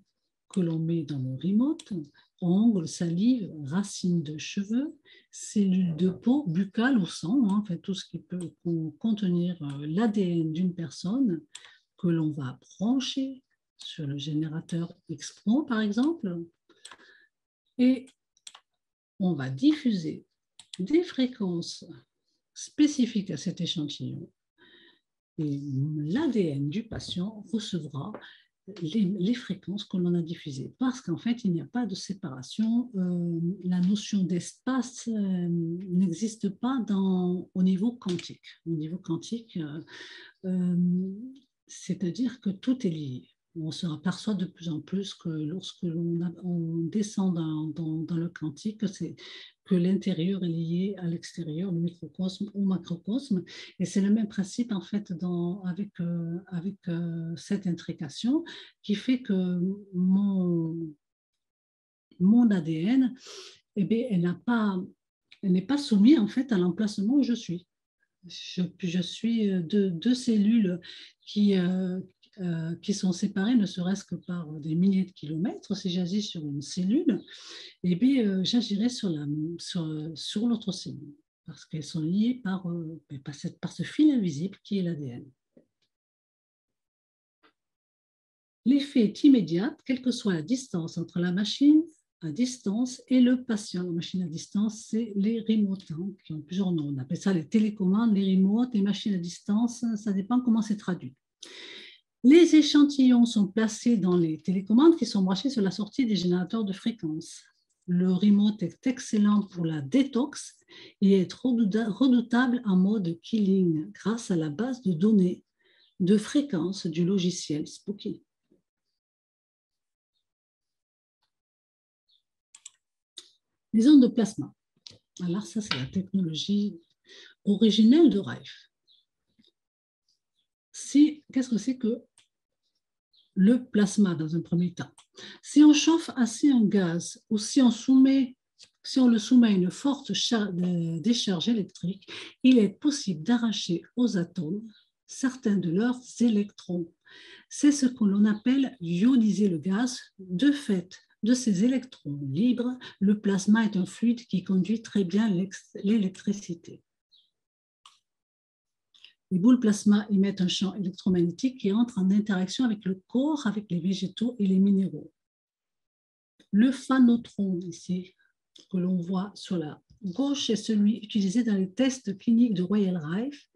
que l'on met dans le remote, ongles, salive, racines de cheveux, cellules de peau, buccales ou sang, hein, en fait, tout ce qui peut contenir l'ADN d'une personne que l'on va brancher sur le générateur X-Pro, par exemple, et on va diffuser des fréquences spécifiques à cet échantillon. Et l'ADN du patient recevra les fréquences que l'on a diffusées. Parce qu'en fait, il n'y a pas de séparation. La notion d'espace n'existe pas au niveau quantique. Au niveau quantique, c'est-à-dire que tout est lié. On se aperçoit de plus en plus que lorsque on descend dans le quantique, c'est que l'intérieur est lié à l'extérieur, le microcosme au macrocosme. Et c'est le même principe en fait avec cette intrication qui fait que mon ADN, eh bien, elle n'a pas elle n'est pas soumise en fait à l'emplacement où je suis. Je suis deux cellules qui sont séparées ne serait-ce que par des milliers de kilomètres. Si j'agis sur une cellule, eh bien, j'agirai sur l'autre cellule parce qu'elles sont liées par ce fil invisible qui est l'ADN. L'effet est immédiat, quelle que soit la distance entre la machine à distance et le patient. La machine à distance, c'est les remotes, qui ont plusieurs noms. On appelle ça les télécommandes, les remotes, les machines à distance, ça dépend comment c'est traduit. Les échantillons sont placés dans les télécommandes qui sont branchées sur la sortie des générateurs de fréquences. Le remote est excellent pour la détox et est redoutable en mode killing grâce à la base de données de fréquences du logiciel Spooky. Les ondes de plasma. Alors ça, c'est la technologie originelle de Rife. Qu'est-ce que c'est que le plasma dans un premier temps? Si on chauffe assez un gaz ou si on le soumet à une forte décharge électrique, il est possible d'arracher aux atomes certains de leurs électrons. C'est ce que l'on appelle ioniser le gaz. De fait, de ces électrons libres, le plasma est un fluide qui conduit très bien l'électricité. Les boules plasma émettent un champ électromagnétique qui entre en interaction avec le corps, avec les végétaux et les minéraux. Le phanotron, ici, que l'on voit sur la gauche, est celui utilisé dans les tests cliniques de Royal Rife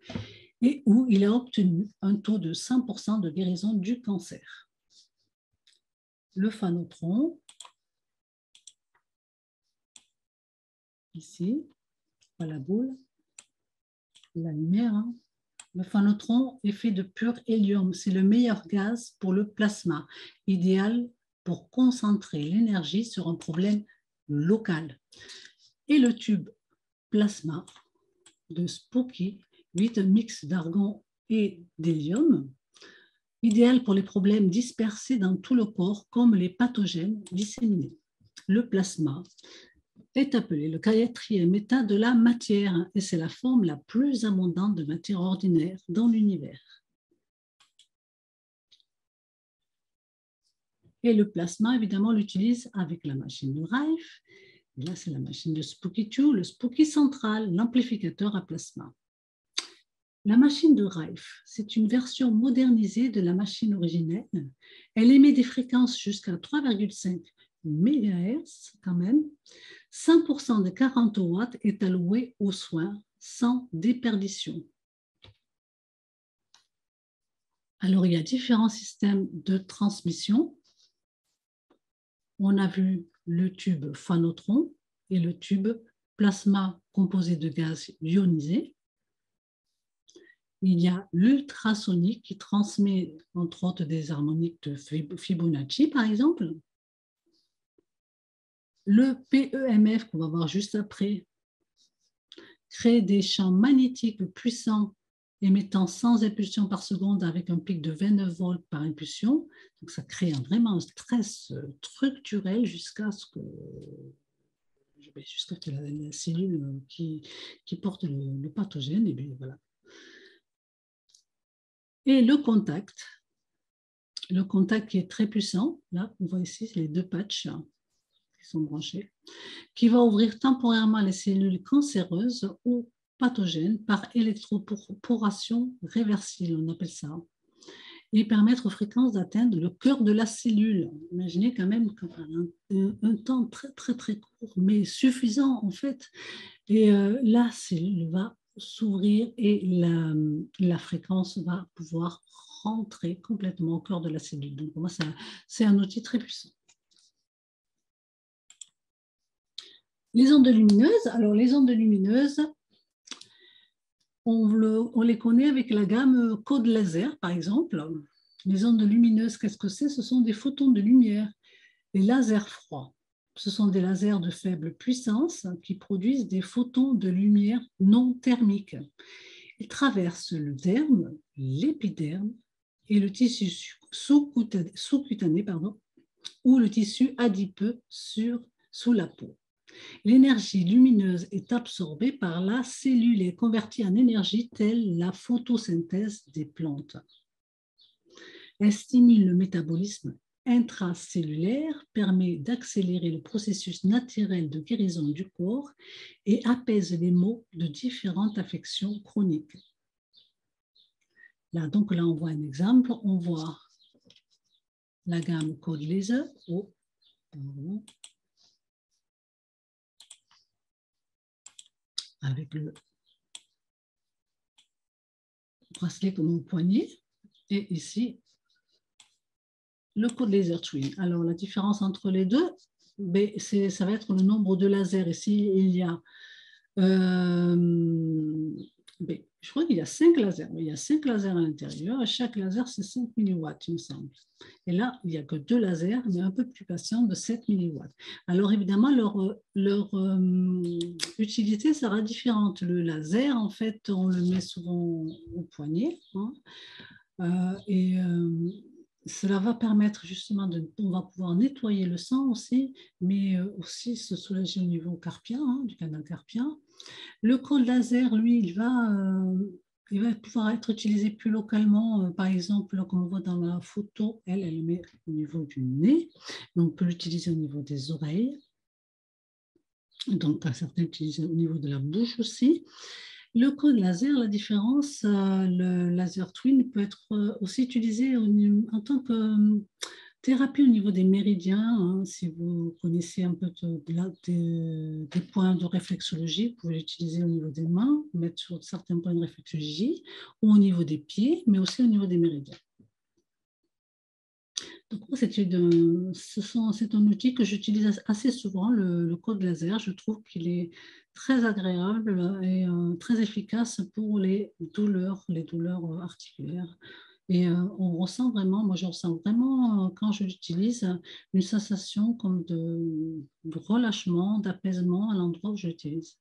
et où il a obtenu un taux de 100% de guérison du cancer. Le phanotron, ici, la boule, la lumière. Le phanotron est fait de pur hélium. C'est le meilleur gaz pour le plasma, idéal pour concentrer l'énergie sur un problème local. Et le tube plasma de Spooky, lui, est un mix d'argon et d'hélium, idéal pour les problèmes dispersés dans tout le corps, comme les pathogènes disséminés. Le plasma est appelé le 4e état de la matière et c'est la forme la plus abondante de matière ordinaire dans l'univers. Et le plasma, évidemment, on l'utilise avec la machine de Rife. Et là, c'est la machine de Spooky 2, le Spooky central, l'amplificateur à plasma. La machine de Rife, c'est une version modernisée de la machine originelle. Elle émet des fréquences jusqu'à 3,5 MHz quand même. 100% de 40 watts est alloué aux soins sans déperdition. Alors, il y a différents systèmes de transmission. On a vu le tube phanotron et le tube plasma composé de gaz ionisé. Il y a l'ultrasonique qui transmet entre autres des harmoniques de Fibonacci, par exemple. Le PEMF, qu'on va voir juste après, crée des champs magnétiques puissants émettant 100 impulsions par seconde avec un pic de 29 volts par impulsion. Donc, ça crée vraiment un stress structurel jusqu'à ce que la cellule qui porte le pathogène, et bien voilà. Et le contact qui est très puissant, là, on voit ici, c'est les deux patchs qui sont branchés, qui va ouvrir temporairement les cellules cancéreuses ou pathogènes par électroporation réversible, on appelle ça, et permettre aux fréquences d'atteindre le cœur de la cellule. Imaginez quand même un temps très, très, très court, mais suffisant en fait. Et la cellule va s'ouvrir et la fréquence va pouvoir rentrer complètement au cœur de la cellule. Donc, pour moi, c'est un outil très puissant. Les ondes lumineuses. Alors, les ondes lumineuses, on les connaît avec la gamme code laser, par exemple. Les ondes lumineuses, qu'est-ce que c'est? Ce sont des photons de lumière. Les lasers froids, ce sont des lasers de faible puissance qui produisent des photons de lumière non thermiques. Ils traversent le derme, l'épiderme et le tissu sous-cutané ou le tissu adipeux sous la peau. L'énergie lumineuse est absorbée par la cellule et convertie en énergie telle la photosynthèse des plantes. Elle stimule le métabolisme intracellulaire, permet d'accélérer le processus naturel de guérison du corps et apaise les maux de différentes affections chroniques. Là, donc là, on voit un exemple. On voit la gamme Code Laser. Avec le bracelet comme au poignet. Et ici, le Code Laser Twin. Alors, la différence entre les deux, ça va être le nombre de lasers. Ici, il y a je crois qu'il y a 5 lasers. Il y a 5 lasers à l'intérieur. Chaque laser, c'est 5 milliwatts, il me semble. Et là, il n'y a que 2 lasers, mais un peu plus puissants, de 7 milliwatts. Alors, évidemment, leur utilité sera différente. Le laser, en fait, on le met souvent au poignet. Cela va permettre justement on va pouvoir nettoyer le sang aussi, mais aussi se soulager au niveau carpien, du canal carpien. Le Code Laser, lui, il va pouvoir être utilisé plus localement. Par exemple, comme on voit dans la photo, elle le met au niveau du nez, mais on peut l'utiliser au niveau des oreilles. Donc, certains l'utilisent au niveau de la bouche aussi. Le Code Laser, la différence, le Laser Twin peut être aussi utilisé en tant que thérapie au niveau des méridiens. Si vous connaissez un peu des points de réflexologie, vous pouvez l'utiliser au niveau des mains, mettre sur certains points de réflexologie, ou au niveau des pieds, mais aussi au niveau des méridiens. Donc, c'est un outil que j'utilise assez souvent, le Code Laser. Je trouve qu'il est très agréable et très efficace pour les douleurs articulaires. Et on ressent vraiment, moi je ressens vraiment quand je l'utilise, une sensation comme de relâchement, d'apaisement à l'endroit où je l'utilise.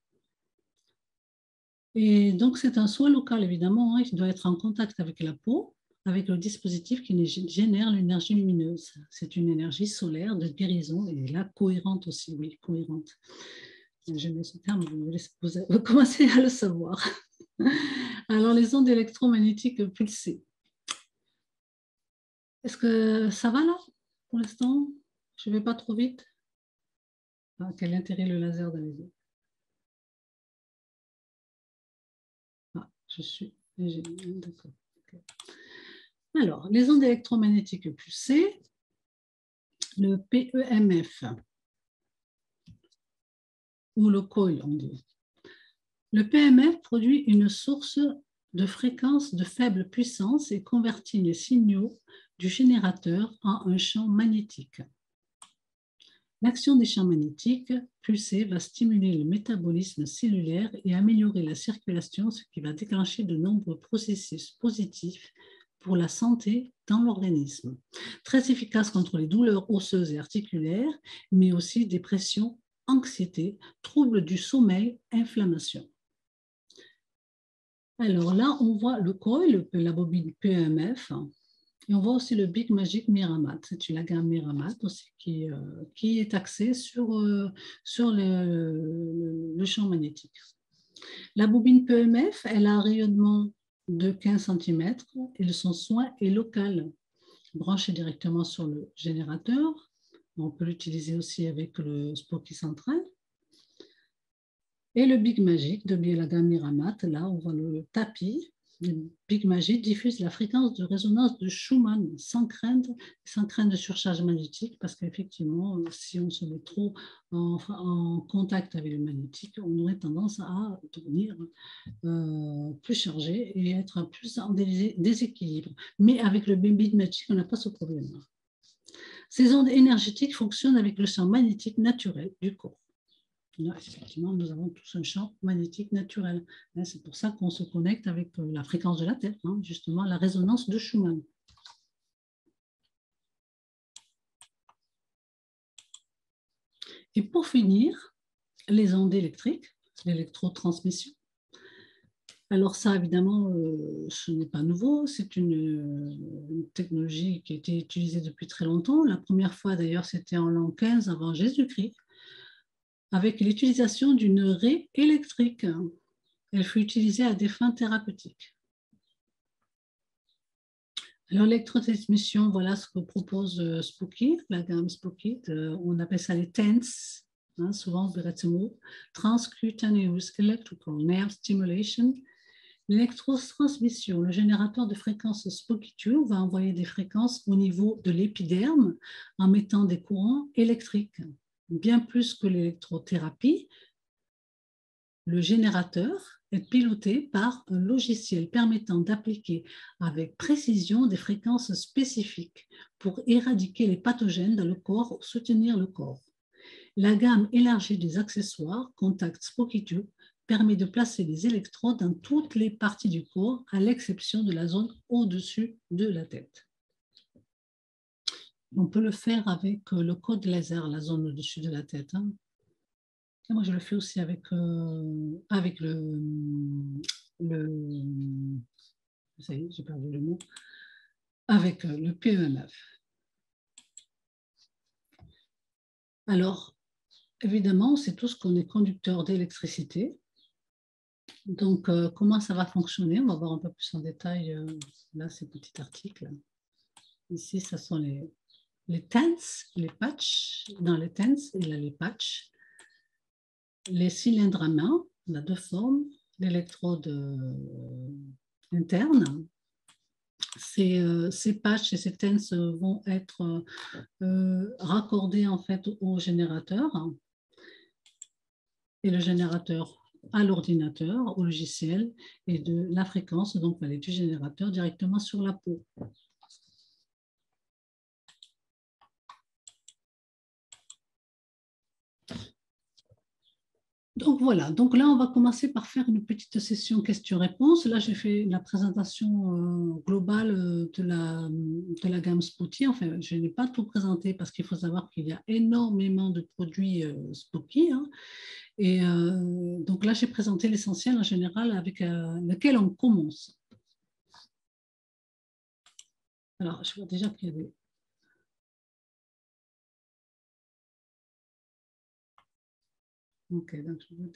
Et donc c'est un soin local évidemment, il doit être en contact avec la peau, avec le dispositif qui génère l'énergie lumineuse. C'est une énergie solaire de guérison et là cohérente aussi, oui, cohérente. Je mets ce terme, vous commencez à le savoir. Alors les ondes électromagnétiques pulsées. Est-ce que ça va là, pour l'instant? Je ne vais pas trop vite. Quel intérêt le laser dans les yeux? Je suis... D'accord. Okay. Alors, les ondes électromagnétiques pulsées, le PEMF, ou le coil, on dit. Le PEMF produit une source de fréquence de faible puissance et convertit les signaux du générateur en un champ magnétique. L'action des champs magnétiques pulsés va stimuler le métabolisme cellulaire et améliorer la circulation, ce qui va déclencher de nombreux processus positifs pour la santé dans l'organisme. Très efficace contre les douleurs osseuses et articulaires, mais aussi dépression, anxiété, troubles du sommeil, inflammation. Alors là, on voit le coil, la bobine PEMF, et on voit aussi le Big Magic Miramat. C'est la gamme Miramat aussi qui est axée sur le champ magnétique. La bobine PEMF, elle a un rayonnement de 15 cm et son soin est local, branché directement sur le générateur. On peut l'utiliser aussi avec le Spocky central. Et le Big Magic de la gamme Miramat, là on voit le tapis. Le Big Magic diffuse la fréquence de résonance de Schumann sans crainte de surcharge magnétique, parce qu'effectivement, si on se met trop en contact avec le magnétique, on aurait tendance à devenir plus chargé et être plus en déséquilibre. Mais avec le Big Magic, on n'a pas ce problème. Ces ondes énergétiques fonctionnent avec le champ magnétique naturel du corps. Là, effectivement, nous avons tous un champ magnétique naturel. C'est pour ça qu'on se connecte avec la fréquence de la Terre, justement la résonance de Schumann. Et pour finir, les ondes électriques, l'électrotransmission. Alors ça, évidemment, ce n'est pas nouveau. C'est une technologie qui a été utilisée depuis très longtemps. La première fois, d'ailleurs, c'était en l'an 15 avant Jésus-Christ. avec l'utilisation d'une raie électrique. Elle fut utilisée à des fins thérapeutiques. Alors, l'électrotransmission, voilà ce que propose Spooky, la gamme Spooky. On appelle ça les TENS, hein, souvent on verrait ce mot, Transcutaneous Electrical Nerve Stimulation. L'électrotransmission, le générateur de fréquences Spooky2 va envoyer des fréquences au niveau de l'épiderme en mettant des courants électriques. Bien plus que l'électrothérapie, le générateur est piloté par un logiciel permettant d'appliquer avec précision des fréquences spécifiques pour éradiquer les pathogènes dans le corps ou soutenir le corps. La gamme élargie des accessoires Contact Spooky2 permet de placer des électrodes dans toutes les parties du corps, à l'exception de la zone au-dessus de la tête. On peut le faire avec le code laser, la zone au-dessus de la tête. Hein. Et moi, je le fais aussi avec le ça y est, j'ai perdu le mot, avec le PEMF. Alors, évidemment, on sait tous qu'on est conducteur d'électricité. Donc, comment ça va fonctionner? On va voir un peu plus en détail, là, ces petits articles. Ici, ce sont les TENS, les patchs. Dans les TENS, il y a les patchs. Les cylindres à main, on a deux formes. L'électrode interne. Ces patchs et ces TENS vont être raccordés en fait au générateur. Et le générateur à l'ordinateur, au logiciel, et de la fréquence, donc aller du générateur directement sur la peau. Donc voilà, donc là on va commencer par faire une petite session questions-réponses. Là j'ai fait la présentation globale de la gamme Spooky. Enfin, je n'ai pas tout présenté parce qu'il faut savoir qu'il y a énormément de produits Spooky. Hein. Et donc là j'ai présenté l'essentiel en général avec lequel on commence. Alors je vois déjà qu'il y a des... Ok, donc je vais...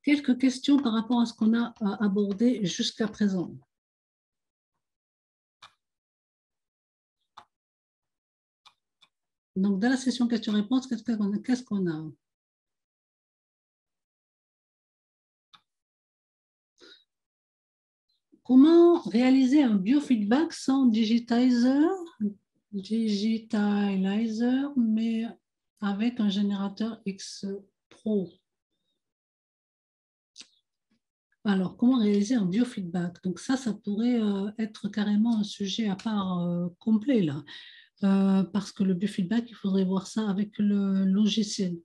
Quelques questions par rapport à ce qu'on a abordé jusqu'à présent. Donc, dans la session questions-réponses, qu'est-ce qu'on a? Comment réaliser un biofeedback sans digitizer, mais avec un générateur X Pro? Alors, comment réaliser un biofeedback? Donc ça pourrait être carrément un sujet à part complet, là. Parce que le biofeedback, il faudrait voir ça avec le logiciel.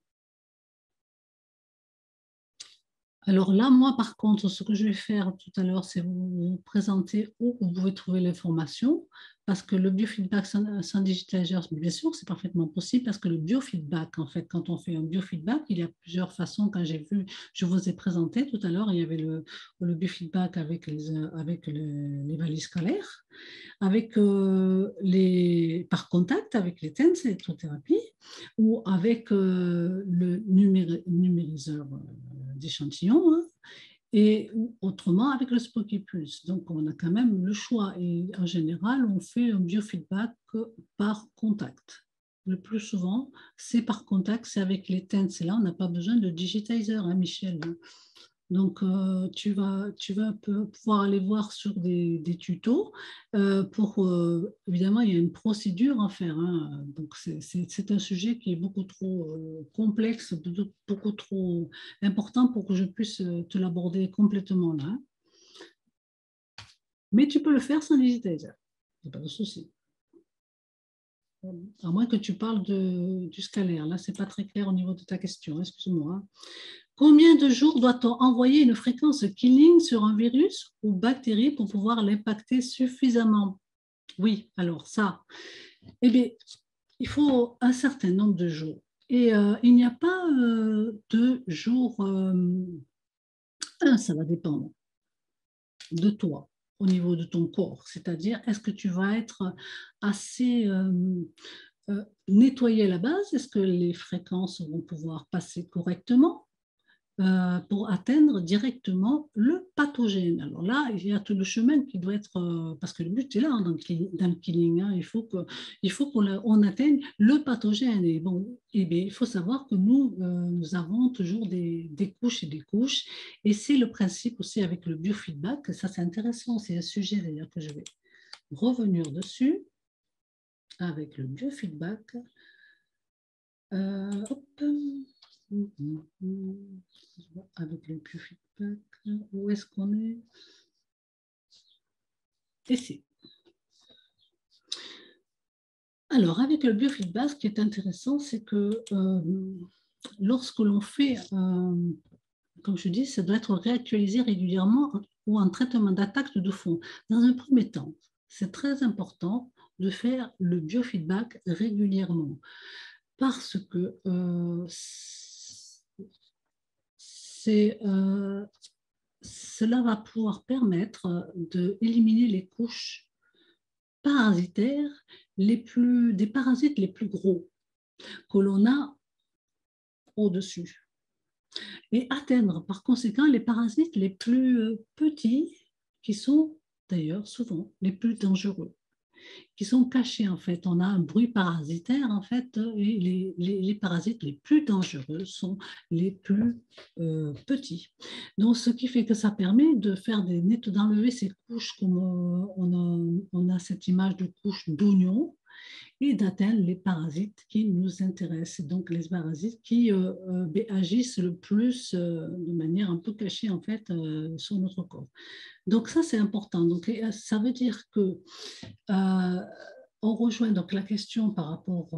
Alors là, moi, par contre, ce que je vais faire tout à l'heure, c'est vous présenter où vous pouvez trouver l'information, parce que le biofeedback sans digitizer, bien sûr, c'est parfaitement possible, parce que le biofeedback, en fait, quand on fait un biofeedback, il y a plusieurs façons. Quand j'ai vu, je vous ai présenté tout à l'heure, il y avait le biofeedback avec les valises scalaires, avec par contact avec les TENS, l'électrothérapie, ou avec le numériseur d'échantillons, hein, et autrement avec le Spooky Pulse. Donc, on a quand même le choix. Et en général, on fait un biofeedback par contact. Le plus souvent, c'est par contact, c'est avec les TENS. Et là, on n'a pas besoin de digitizer, hein, Michel. Donc, tu vas pouvoir aller voir sur des tutos. Évidemment, il y a une procédure à faire. Hein. Donc, c'est un sujet qui est beaucoup trop complexe, beaucoup trop important pour que je puisse te l'aborder complètement là. Hein. Mais tu peux le faire sans digitizer. Il n'y a pas de souci. À moins que tu parles du scalaire. Là, ce n'est pas très clair au niveau de ta question. Excuse-moi. Hein. Combien de jours doit-on envoyer une fréquence killing sur un virus ou bactérie pour pouvoir l'impacter suffisamment? Oui, alors ça, eh bien, il faut un certain nombre de jours. Et il n'y a pas de jours, ça va dépendre de toi au niveau de ton corps. C'est-à-dire, est-ce que tu vas être assez nettoyer la base, est-ce que les fréquences vont pouvoir passer correctement pour atteindre directement le pathogène. Alors là, il y a tout le chemin qui doit être, parce que le but est là hein, dans le killing, hein, il faut qu'on atteigne le pathogène. Et bon, eh bien, il faut savoir que nous avons toujours des couches et des couches, et c'est le principe aussi avec le biofeedback. Ça, c'est intéressant, c'est un sujet d'ailleurs que je vais revenir dessus avec le biofeedback. Hop. Avec le biofeedback, où est-ce qu'on est? Ici. Alors, avec le biofeedback, ce qui est intéressant, c'est que lorsque l'on fait, comme je dis, ça doit être réactualisé régulièrement ou en traitement d'attaque de fond. Dans un premier temps, c'est très important de faire le biofeedback régulièrement parce que cela va pouvoir permettre d'éliminer les couches parasitaires des parasites les plus gros que l'on a au-dessus et atteindre par conséquent les parasites les plus petits qui sont d'ailleurs souvent les plus dangereux, qui sont cachés en fait. On a un bruit parasitaire en fait, et les parasites les plus dangereux sont les plus petits. Donc ce qui fait que ça permet de faire d'enlever ces couches comme on a cette image de couche d'oignon et d'atteindre les parasites qui nous intéressent. Donc les parasites qui agissent le plus de manière un peu cachée en fait sur notre corps. Donc ça c'est important. Donc ça veut dire que on rejoint donc la question par rapport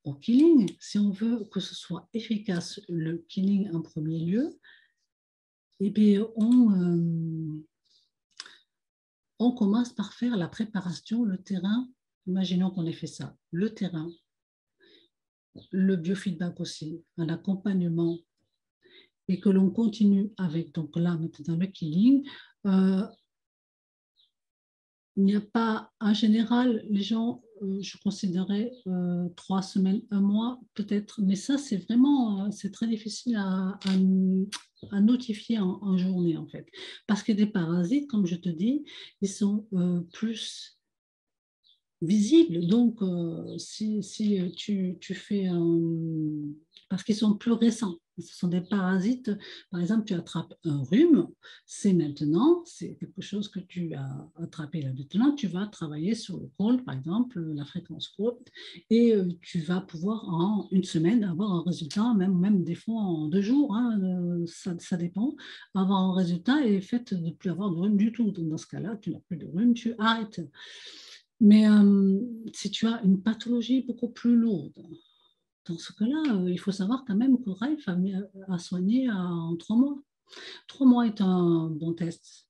au killing. Si on veut que ce soit efficace, le killing en premier lieu, eh bien, on commence par faire la préparation, le terrain. Imaginons qu'on ait fait ça, le terrain, le biofeedback aussi, un accompagnement, et que l'on continue avec, donc là maintenant le killing. Il n'y a pas, en général, les gens, je considérais 3 semaines, un mois peut-être, mais ça c'est vraiment, c'est très difficile à notifier en journée en fait. Parce que des parasites, comme je te dis, ils sont plus visibles. Donc, si tu fais un... Parce qu'ils sont plus récents. Ce sont des parasites. Par exemple, tu attrapes un rhume, c'est maintenant, c'est quelque chose que tu as attrapé là maintenant. Tu vas travailler sur le cold, par exemple, la fréquence cold, et tu vas pouvoir en une semaine avoir un résultat, même des fois en 2 jours, hein, ça dépend, avoir un résultat et fait de ne plus avoir de rhume du tout. Donc, dans ce cas-là, tu n'as plus de rhume, tu arrêtes. Mais si tu as une pathologie beaucoup plus lourde, dans ce cas-là, il faut savoir quand même que Raif a soigné en 3 mois. 3 mois est un bon test.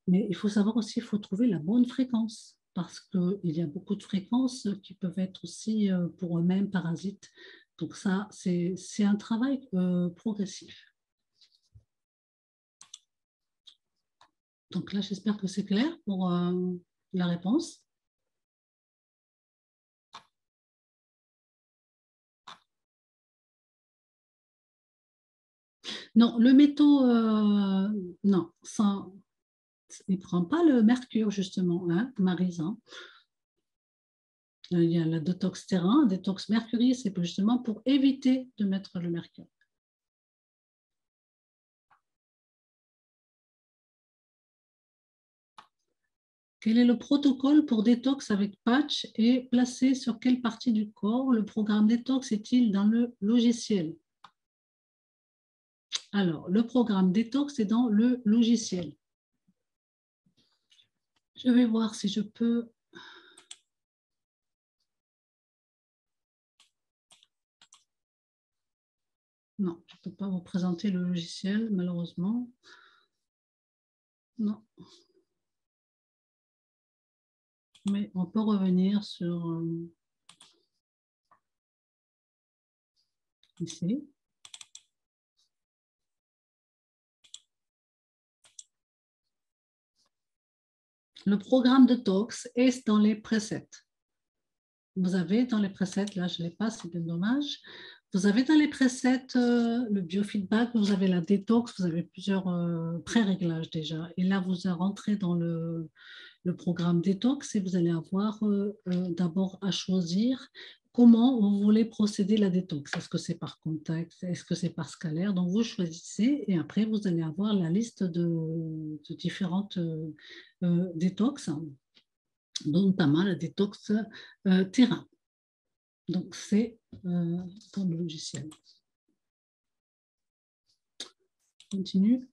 Mais il faut savoir aussi, il faut trouver la bonne fréquence. Parce qu'il y a beaucoup de fréquences qui peuvent être aussi pour eux-mêmes parasites. Donc ça, c'est un travail progressif. Donc là, j'espère que c'est clair pour la réponse. Non, le métaux, non, il ne prend pas le mercure, justement, hein, Maryse. Hein. Il y a la détox terrain, détox mercury, c'est justement pour éviter de mettre le mercure. Quel est le protocole pour détox avec patch et placé sur quelle partie du corps? Le programme détox est-il dans le logiciel? Alors, le programme détox est dans le logiciel. Je vais voir si je peux... Non, je ne peux pas vous présenter le logiciel, malheureusement. Non. Mais on peut revenir sur... ici. Le programme de TOX est dans les presets. vous avez dans les presets, là je ne l'ai pas, c'est bien dommage. Vous avez dans les presets le biofeedback, vous avez la détox, vous avez plusieurs pré-réglages déjà. Et là, vous rentrez dans le programme détox et vous allez avoir d'abord à choisir comment vous voulez procéder la détox. Est-ce que c'est par contact? Est-ce que c'est par scalaire? Donc, vous choisissez et après, vous allez avoir la liste de différentes détox, notamment la détox terrain. Donc, c'est dans le logiciel. Continue.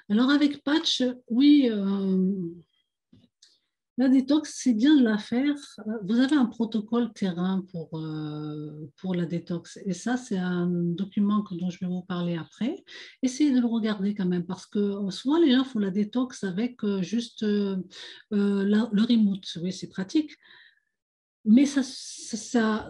Alors, avec Patch, oui, la détox, c'est bien de la faire. Vous avez un protocole terrain pour la détox. Et ça, c'est un document dont je vais vous parler après. Essayez de le regarder quand même parce que souvent, les gens font la détox avec juste le remote. Oui, c'est pratique. Mais ça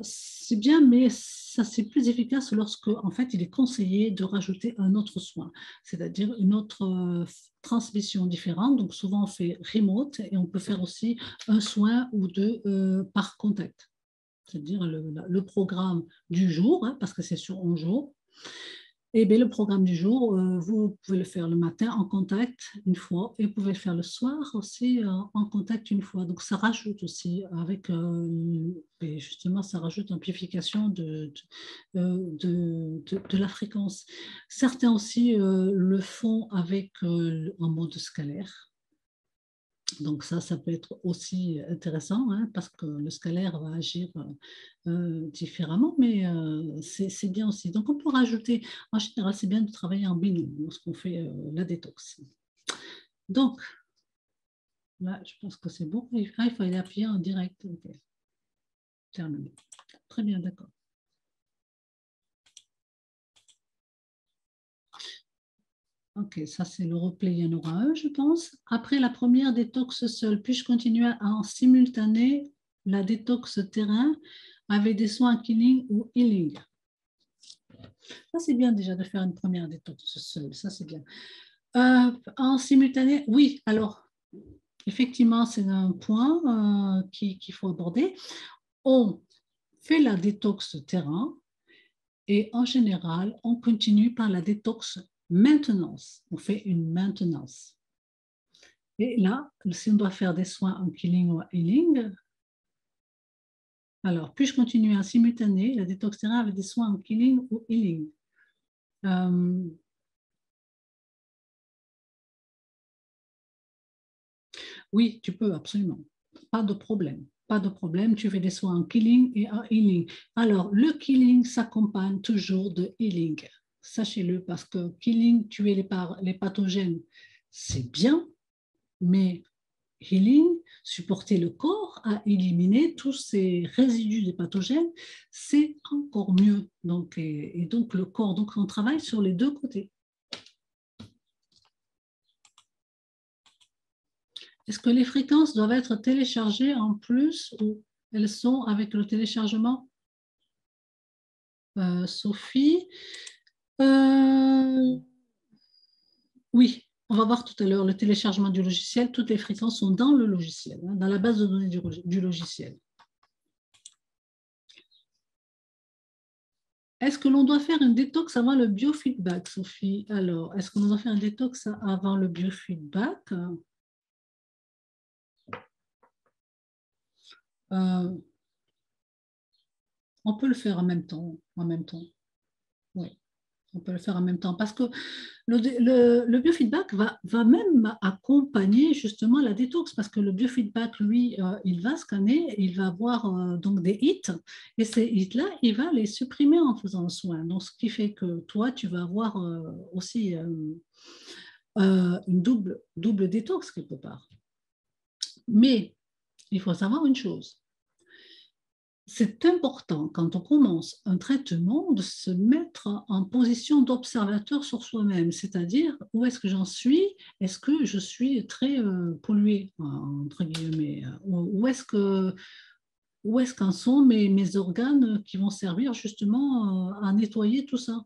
c'est bien, mais ça c'est plus efficace lorsque, en fait, il est conseillé de rajouter un autre soin, c'est-à-dire une autre transmission différente. Donc, souvent, on fait remote et on peut faire aussi un soin ou deux par contact, c'est-à-dire le programme du jour, hein, parce que c'est sur 11 jours. Et bien, le programme du jour, vous pouvez le faire le matin en contact une fois et vous pouvez le faire le soir aussi en contact une fois. Donc, ça rajoute aussi avec, et justement, ça rajoute amplification de la fréquence. Certains aussi le font avec en mode scalaire. Donc ça peut être aussi intéressant hein, parce que le scalaire va agir différemment, mais c'est bien aussi. Donc on peut rajouter, en général, c'est bien de travailler en binôme lorsqu'on fait la détox. Donc là, je pense que c'est bon. Il faut aller appuyer en direct. Okay. Terminé. Très bien, d'accord. Ok, ça c'est le replay, il y en aura un, je pense. Après la première détox seule, puis-je continuer en simultané la détox terrain avec des soins killing ou healing? Ça c'est bien déjà de faire une première détox seule, ça c'est bien. En simultané, oui, alors effectivement c'est un point qu'il faut aborder. On fait la détox terrain et en général, on continue par la détox maintenance. On fait une maintenance. Et là, si on doit faire des soins en killing ou healing, alors puis-je continuer en simultané la détox terrain avec des soins en killing ou healing? Oui, tu peux, absolument. Pas de problème. Pas de problème, tu fais des soins en killing et en healing. Alors, le killing s'accompagne toujours de healing. Sachez-le, parce que killing, tuer les pathogènes, c'est bien, mais healing, supporter le corps à éliminer tous ces résidus des pathogènes, c'est encore mieux. Donc, et donc, le corps, donc on travaille sur les deux côtés. Est-ce que les fréquences doivent être téléchargées en plus ou elles sont avec le téléchargement? Sophie, euh, oui, on va voir tout à l'heure le téléchargement du logiciel. Toutes les fréquences sont dans le logiciel, hein, dans la base de données du logiciel. Est-ce que l'on doit faire un détox avant le biofeedback, Sophie? Alors, est-ce qu'on doit faire un détox avant le biofeedback? Euh, on peut le faire en même temps. En même temps. Oui, on peut le faire en même temps parce que le biofeedback va même accompagner justement la détox parce que le biofeedback, lui, il va scanner, il va avoir donc des hits et ces hits-là, il va les supprimer en faisant le soin. Donc, ce qui fait que toi, tu vas avoir aussi une double détox quelque part. Mais il faut savoir une chose. C'est important quand on commence un traitement de se mettre en position d'observateur sur soi-même, c'est-à-dire où est-ce que j'en suis, est-ce que je suis très pollué, entre guillemets, où est-ce qu'en sont mes organes qui vont servir justement à nettoyer tout ça.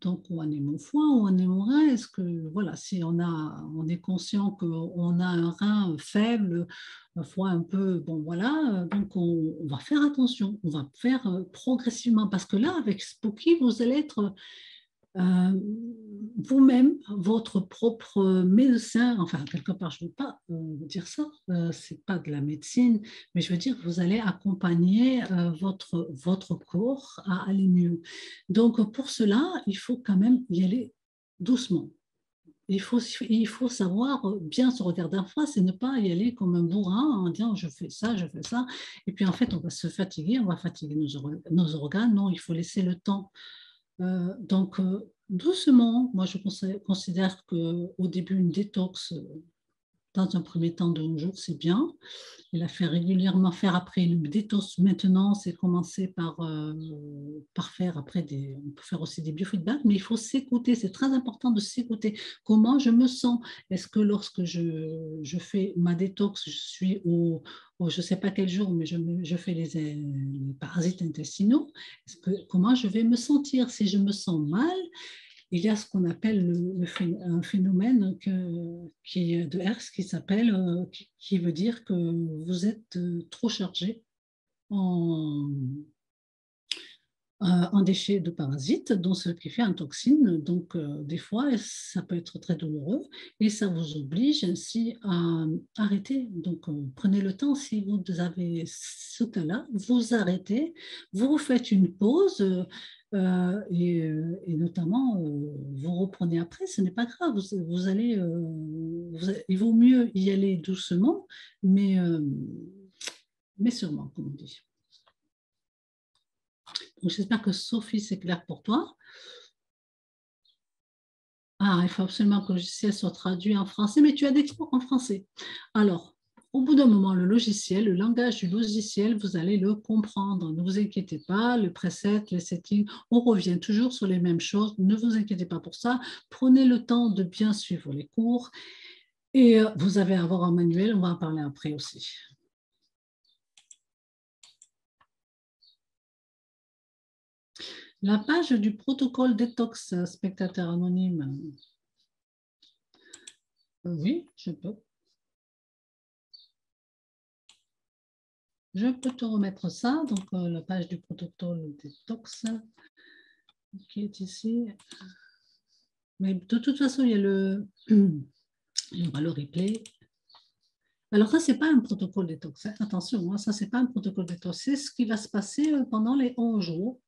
Donc, on est mon foie, on est mon rein. Est-ce que, voilà, si on est conscient qu'on a un rein faible, un foie un peu, bon, voilà, donc on va faire attention, on va faire progressivement. Parce que là, avec Spooky, vous allez être euh, vous-même, votre propre médecin, enfin, quelque part, je ne veux pas dire ça, c'est pas de la médecine, mais je veux dire, vous allez accompagner votre corps à aller mieux. Donc, pour cela, il faut quand même y aller doucement. Il faut savoir bien se regarder en face et ne pas y aller comme un bourrin en disant je fais ça, je fais ça. Et puis en fait, on va se fatiguer, on va fatiguer nos organes. Non, il faut laisser le temps doucement, moi je considère qu'au début, une détox, dans un premier temps de 11 jours, c'est bien. Et la faire régulièrement, faire après une détox maintenant, c'est commencer par faire après on peut faire aussi des biofeedbacks, mais il faut s'écouter, c'est très important de s'écouter. Comment je me sens? Est-ce que lorsque je fais ma détox, je suis je ne sais pas quel jour, mais je fais les parasites intestinaux, comment je vais me sentir? Si je me sens mal, il y a ce qu'on appelle un phénomène qui est de Hertz qui s'appelle, qui veut dire que vous êtes trop chargé en, en déchets de parasites, donc ce qui fait en toxine. Donc, des fois, ça peut être très douloureux et ça vous oblige ainsi à arrêter. Donc, prenez le temps, si vous avez ce cas-là, vous arrêtez, vous faites une pause et notamment, vous reprenez après, ce n'est pas grave. Vous allez, il vaut mieux y aller doucement, mais sûrement, comme on dit. Donc, j'espère que Sophie, c'est clair pour toi. Ah, il faut absolument que le logiciel soit traduit en français, mais tu as des cours en français. Alors, au bout d'un moment, le langage du logiciel, vous allez le comprendre. Ne vous inquiétez pas, le preset, les settings, on revient toujours sur les mêmes choses. Ne vous inquiétez pas pour ça. Prenez le temps de bien suivre les cours. Et vous avez à avoir un manuel, on va en parler après aussi. La page du protocole détox, spectateur anonyme. Oui, je peux. Je peux te remettre ça, donc la page du protocole détox qui est ici. Mais de toute façon, il y a il y aura le replay. Alors ça, ce n'est pas un protocole détox. Hein. Attention, hein, ça, ce n'est pas un protocole détox. C'est ce qui va se passer pendant les 11 jours.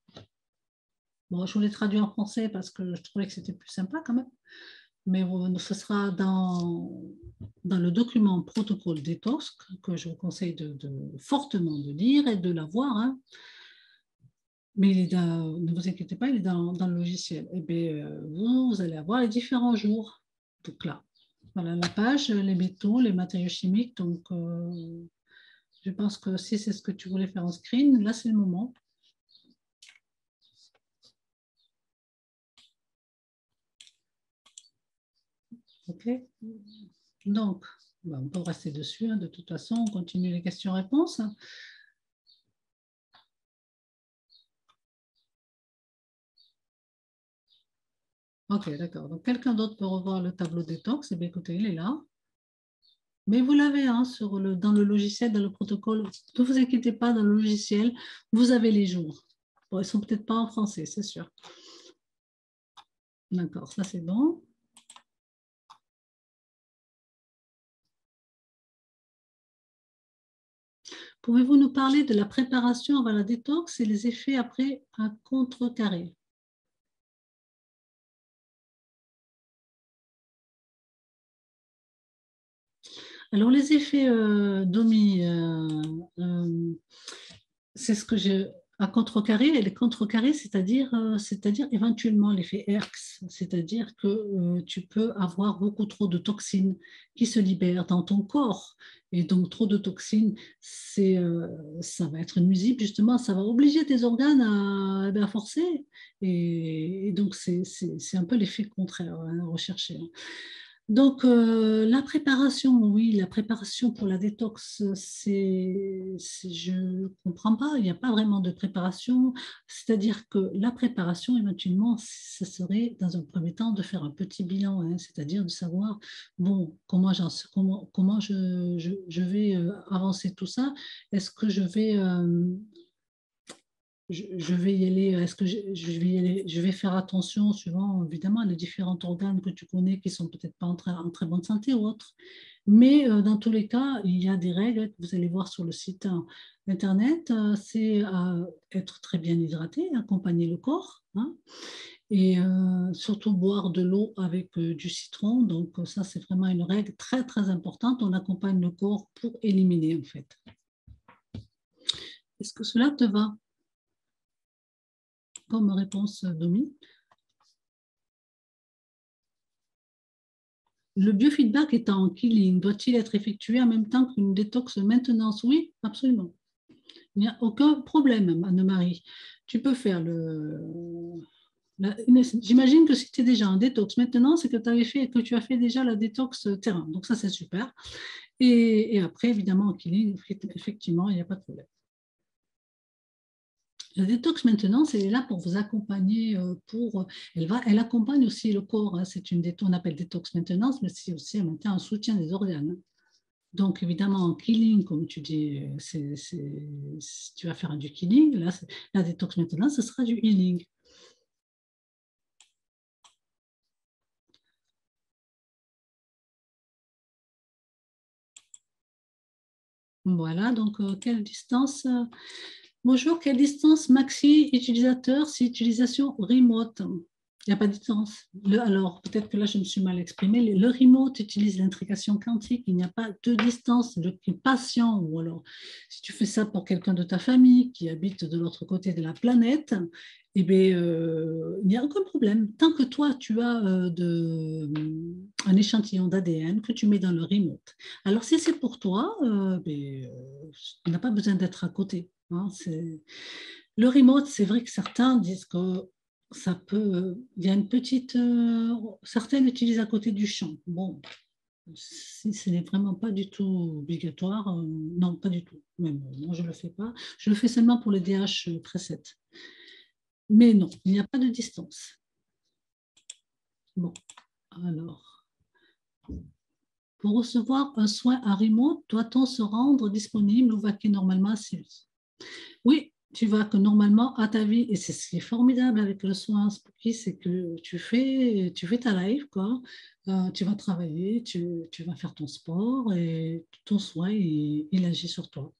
Bon, je vous l'ai traduit en français parce que je trouvais que c'était plus sympa quand même. Mais ce sera dans le document protocole détox que je vous conseille fortement de lire et de l'avoir. Hein. Mais ne vous inquiétez pas, il est dans le logiciel. Et bien, vous allez avoir les différents jours. Donc là, voilà la page, les métaux, les matériaux chimiques. Donc, je pense que si c'est ce que tu voulais faire en screen, là, c'est le moment. OK. Donc, on peut rester dessus. Hein, de toute façon, on continue les questions-réponses. OK, d'accord. Donc, quelqu'un d'autre peut revoir le tableau détox. Eh bien, écoutez, il est là. Mais vous l'avez hein, dans le logiciel, dans le protocole. Ne vous inquiétez pas, dans le logiciel, vous avez les jours. Bon, ils ne sont peut-être pas en français, c'est sûr. D'accord, ça c'est bon. Pouvez-vous nous parler de la préparation avant la détox et les effets après à contrecarrer? Alors, les effets Domi, c'est ce que je. À contrecarrer, et les contrecarrer, c'est-à-dire éventuellement l'effet ERX, c'est-à-dire que tu peux avoir beaucoup trop de toxines qui se libèrent dans ton corps. Et donc, trop de toxines, ça va être nuisible, justement, ça va obliger tes organes à forcer. Et donc, c'est un peu l'effet contraire hein, recherché. Hein. Donc, la préparation, oui, la préparation pour la détox, je ne comprends pas, il n'y a pas vraiment de préparation. C'est-à-dire que la préparation, éventuellement, ce serait, dans un premier temps, de faire un petit bilan, hein, c'est-à-dire de savoir, bon, comment je vais avancer tout ça. Est-ce que je vais y aller, est-ce que je vais y aller, je vais faire attention suivant évidemment les différents organes que tu connais qui sont peut-être pas en très bonne santé ou autres. Mais dans tous les cas, il y a des règles que vous allez voir sur le site internet. C'est être très bien hydraté, accompagner le corps, hein, et surtout boire de l'eau avec du citron. Donc ça, c'est vraiment une règle très très importante. On accompagne le corps pour éliminer en fait. Est-ce que cela te va comme réponse, Domi? Le biofeedback étant en killing, doit-il être effectué en même temps qu'une détox maintenance? Oui, absolument. Il n'y a aucun problème, Anne-Marie. Tu peux faire J'imagine que si tu es déjà en détox maintenant, c'est que tu as fait déjà la détox terrain. Donc ça, c'est super. Et après, évidemment, en killing, effectivement, il n'y a pas de problème. La détox maintenance, elle est là pour vous accompagner, elle accompagne aussi le corps, hein. On appelle détox maintenance, mais c'est aussi en même temps un soutien des organes. Donc, évidemment, en killing, comme tu dis, si tu vas faire du killing, là, la détox maintenant, ce sera du healing. Voilà, donc quelle distance bonjour, quelle distance maxi utilisateur si utilisation remote? Il n'y a pas de distance. Alors, peut-être que là, je me suis mal exprimée. Le remote utilise l'intrication quantique. Il n'y a pas de distance. Le patient, ou alors, si tu fais ça pour quelqu'un de ta famille qui habite de l'autre côté de la planète, eh bien, il n'y a aucun problème. Tant que toi, tu as un échantillon d'ADN que tu mets dans le remote. Alors, si c'est pour toi, tu n'as pas besoin d'être à côté, hein. Le remote, c'est vrai que certains disent que ça peut. Il y a une petite. Certains l'utilisent à côté du champ. Bon, si ce n'est vraiment pas du tout obligatoire, non, pas du tout. Même moi, je ne le fais pas. Je le fais seulement pour les DH preset. Mais non, il n'y a pas de distance. Bon, alors. Pour recevoir un soin à remote, doit-on se rendre disponible ou vaquer normalement à ses vies? Oui, tu vas que normalement à ta vie, et c'est ce qui est formidable avec le soin Spooky, c'est que tu fais ta live, quoi. Tu vas travailler, tu vas faire ton sport et ton soin, il agit sur toi.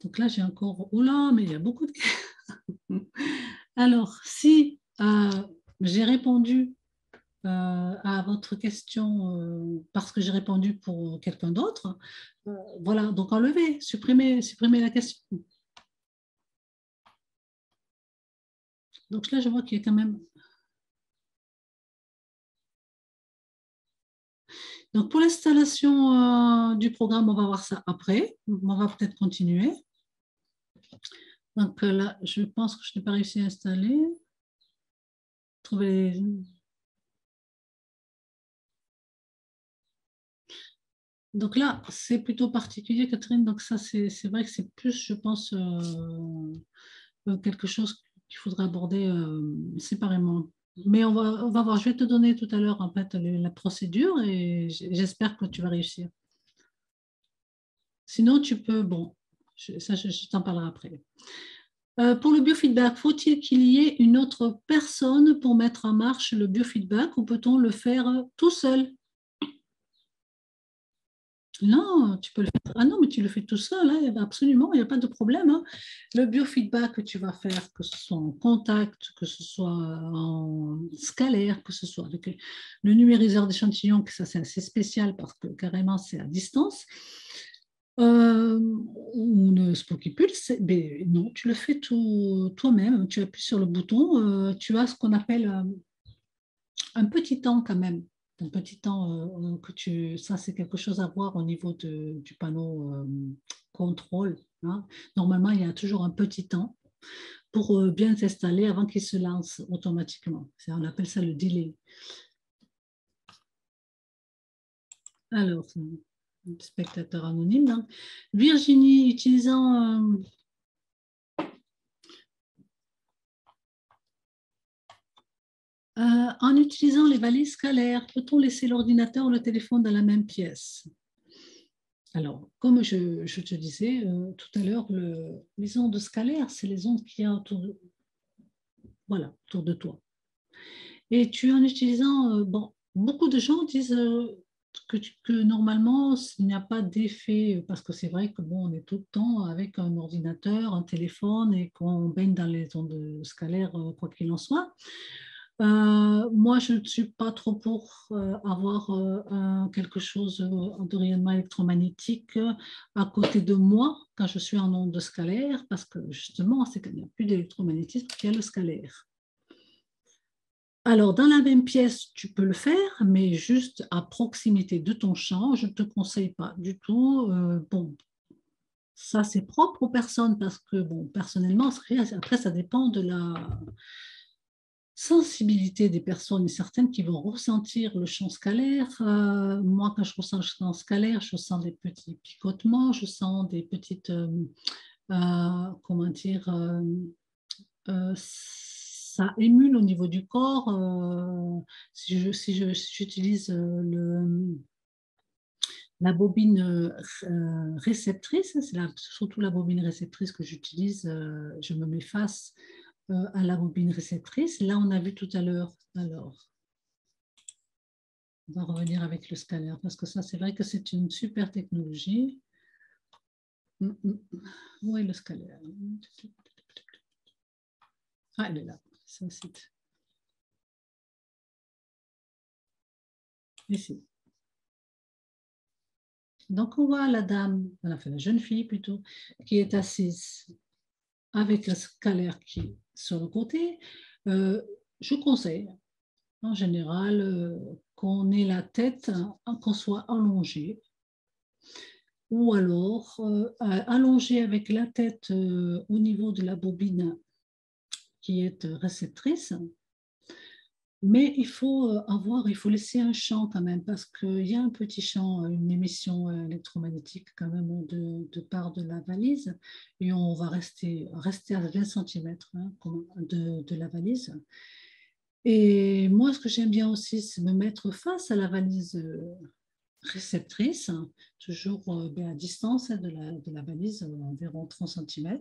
Donc là, j'ai encore. Oula, mais il y a beaucoup de. Alors, si j'ai répondu à votre question parce que j'ai répondu pour quelqu'un d'autre, voilà, donc enlever, supprimer la question. Donc là, je vois qu'il y a quand même. Donc pour l'installation du programme, on va voir ça après. On va peut-être continuer. Donc là, je pense que je n'ai pas réussi à installer. Trouver Donc là, c'est plutôt particulier, Catherine. Donc ça, c'est vrai que c'est plus, je pense, quelque chose qu'il faudra aborder séparément. Mais on va voir. Je vais te donner tout à l'heure en fait la procédure et j'espère que tu vas réussir. Sinon, tu peux, bon, ça, je t'en parlerai après. Pour le biofeedback, faut-il qu'il y ait une autre personne pour mettre en marche le biofeedback ou peut-on le faire tout seul? Non, tu peux le faire. Ah non, mais tu le fais tout seul, hein, absolument, il n'y a pas de problème, hein. Le biofeedback que tu vas faire, que ce soit en contact, que ce soit en scalaire, que ce soit avec le numériseur d'échantillons, que ça c'est assez spécial parce que carrément c'est à distance, ou une Spooky Pulse, ben, non, tu le fais tout, toi-même, tu appuies sur le bouton, tu as ce qu'on appelle un petit temps quand même. Un petit temps ça c'est quelque chose à voir au niveau du panneau contrôle, hein. Normalement, il y a toujours un petit temps pour bien s'installer avant qu'il se lance automatiquement. On appelle ça le delay. Alors, spectateur anonyme. Donc. Virginie, utilisant... en utilisant les valises scalaires, peut-on laisser l'ordinateur ou le téléphone dans la même pièce? Alors, comme je te disais tout à l'heure, les ondes scalaires, c'est les ondes qu'il y a autour de toi. Et tu en utilisant, beaucoup de gens disent que normalement, il n'y a pas d'effet, parce que c'est vrai que on est tout le temps avec un ordinateur, un téléphone, et qu'on baigne dans les ondes scalaires, quoi qu'il en soit. Moi, je ne suis pas trop pour avoir quelque chose de rayonnement électromagnétique à côté de moi quand je suis en onde scalaire, parce que justement, c'est qu'il n'y a plus d'électromagnétisme qu'il y a le scalaire. Alors, dans la même pièce, tu peux le faire, mais juste à proximité de ton champ, je ne te conseille pas du tout. Bon, ça, c'est propre aux personnes parce que, bon, personnellement, après, ça dépend de la sensibilité des personnes, certaines qui vont ressentir le champ scalaire. Moi, quand je ressens le champ scalaire, je sens des petits picotements, je sens des petites, comment dire, ça émule au niveau du corps. Si j'utilise la bobine réceptrice, c'est surtout la bobine réceptrice que j'utilise, je me mets face à la bobine réceptrice. Là, on a vu tout à l'heure. Alors, on va revenir avec le scanner parce que ça, c'est vrai que c'est une super technologie. Où est le scanner? Ah, elle est là. Ça, c'est... Ici. Donc, on voit la dame, enfin la jeune fille plutôt, qui est assise avec le scalaire qui est sur le côté. Je conseille en général qu'on ait la tête, qu'on soit allongé, ou alors allongé avec la tête au niveau de la bobine qui est réceptrice. Mais il faut il faut laisser un champ quand même, parce qu'il y a un petit champ, une émission électromagnétique quand même de part de la valise, et on va rester à 20 cm de la valise. Et moi, ce que j'aime bien aussi, c'est me mettre face à la valise réceptrice, toujours à distance de la valise, environ 30 cm.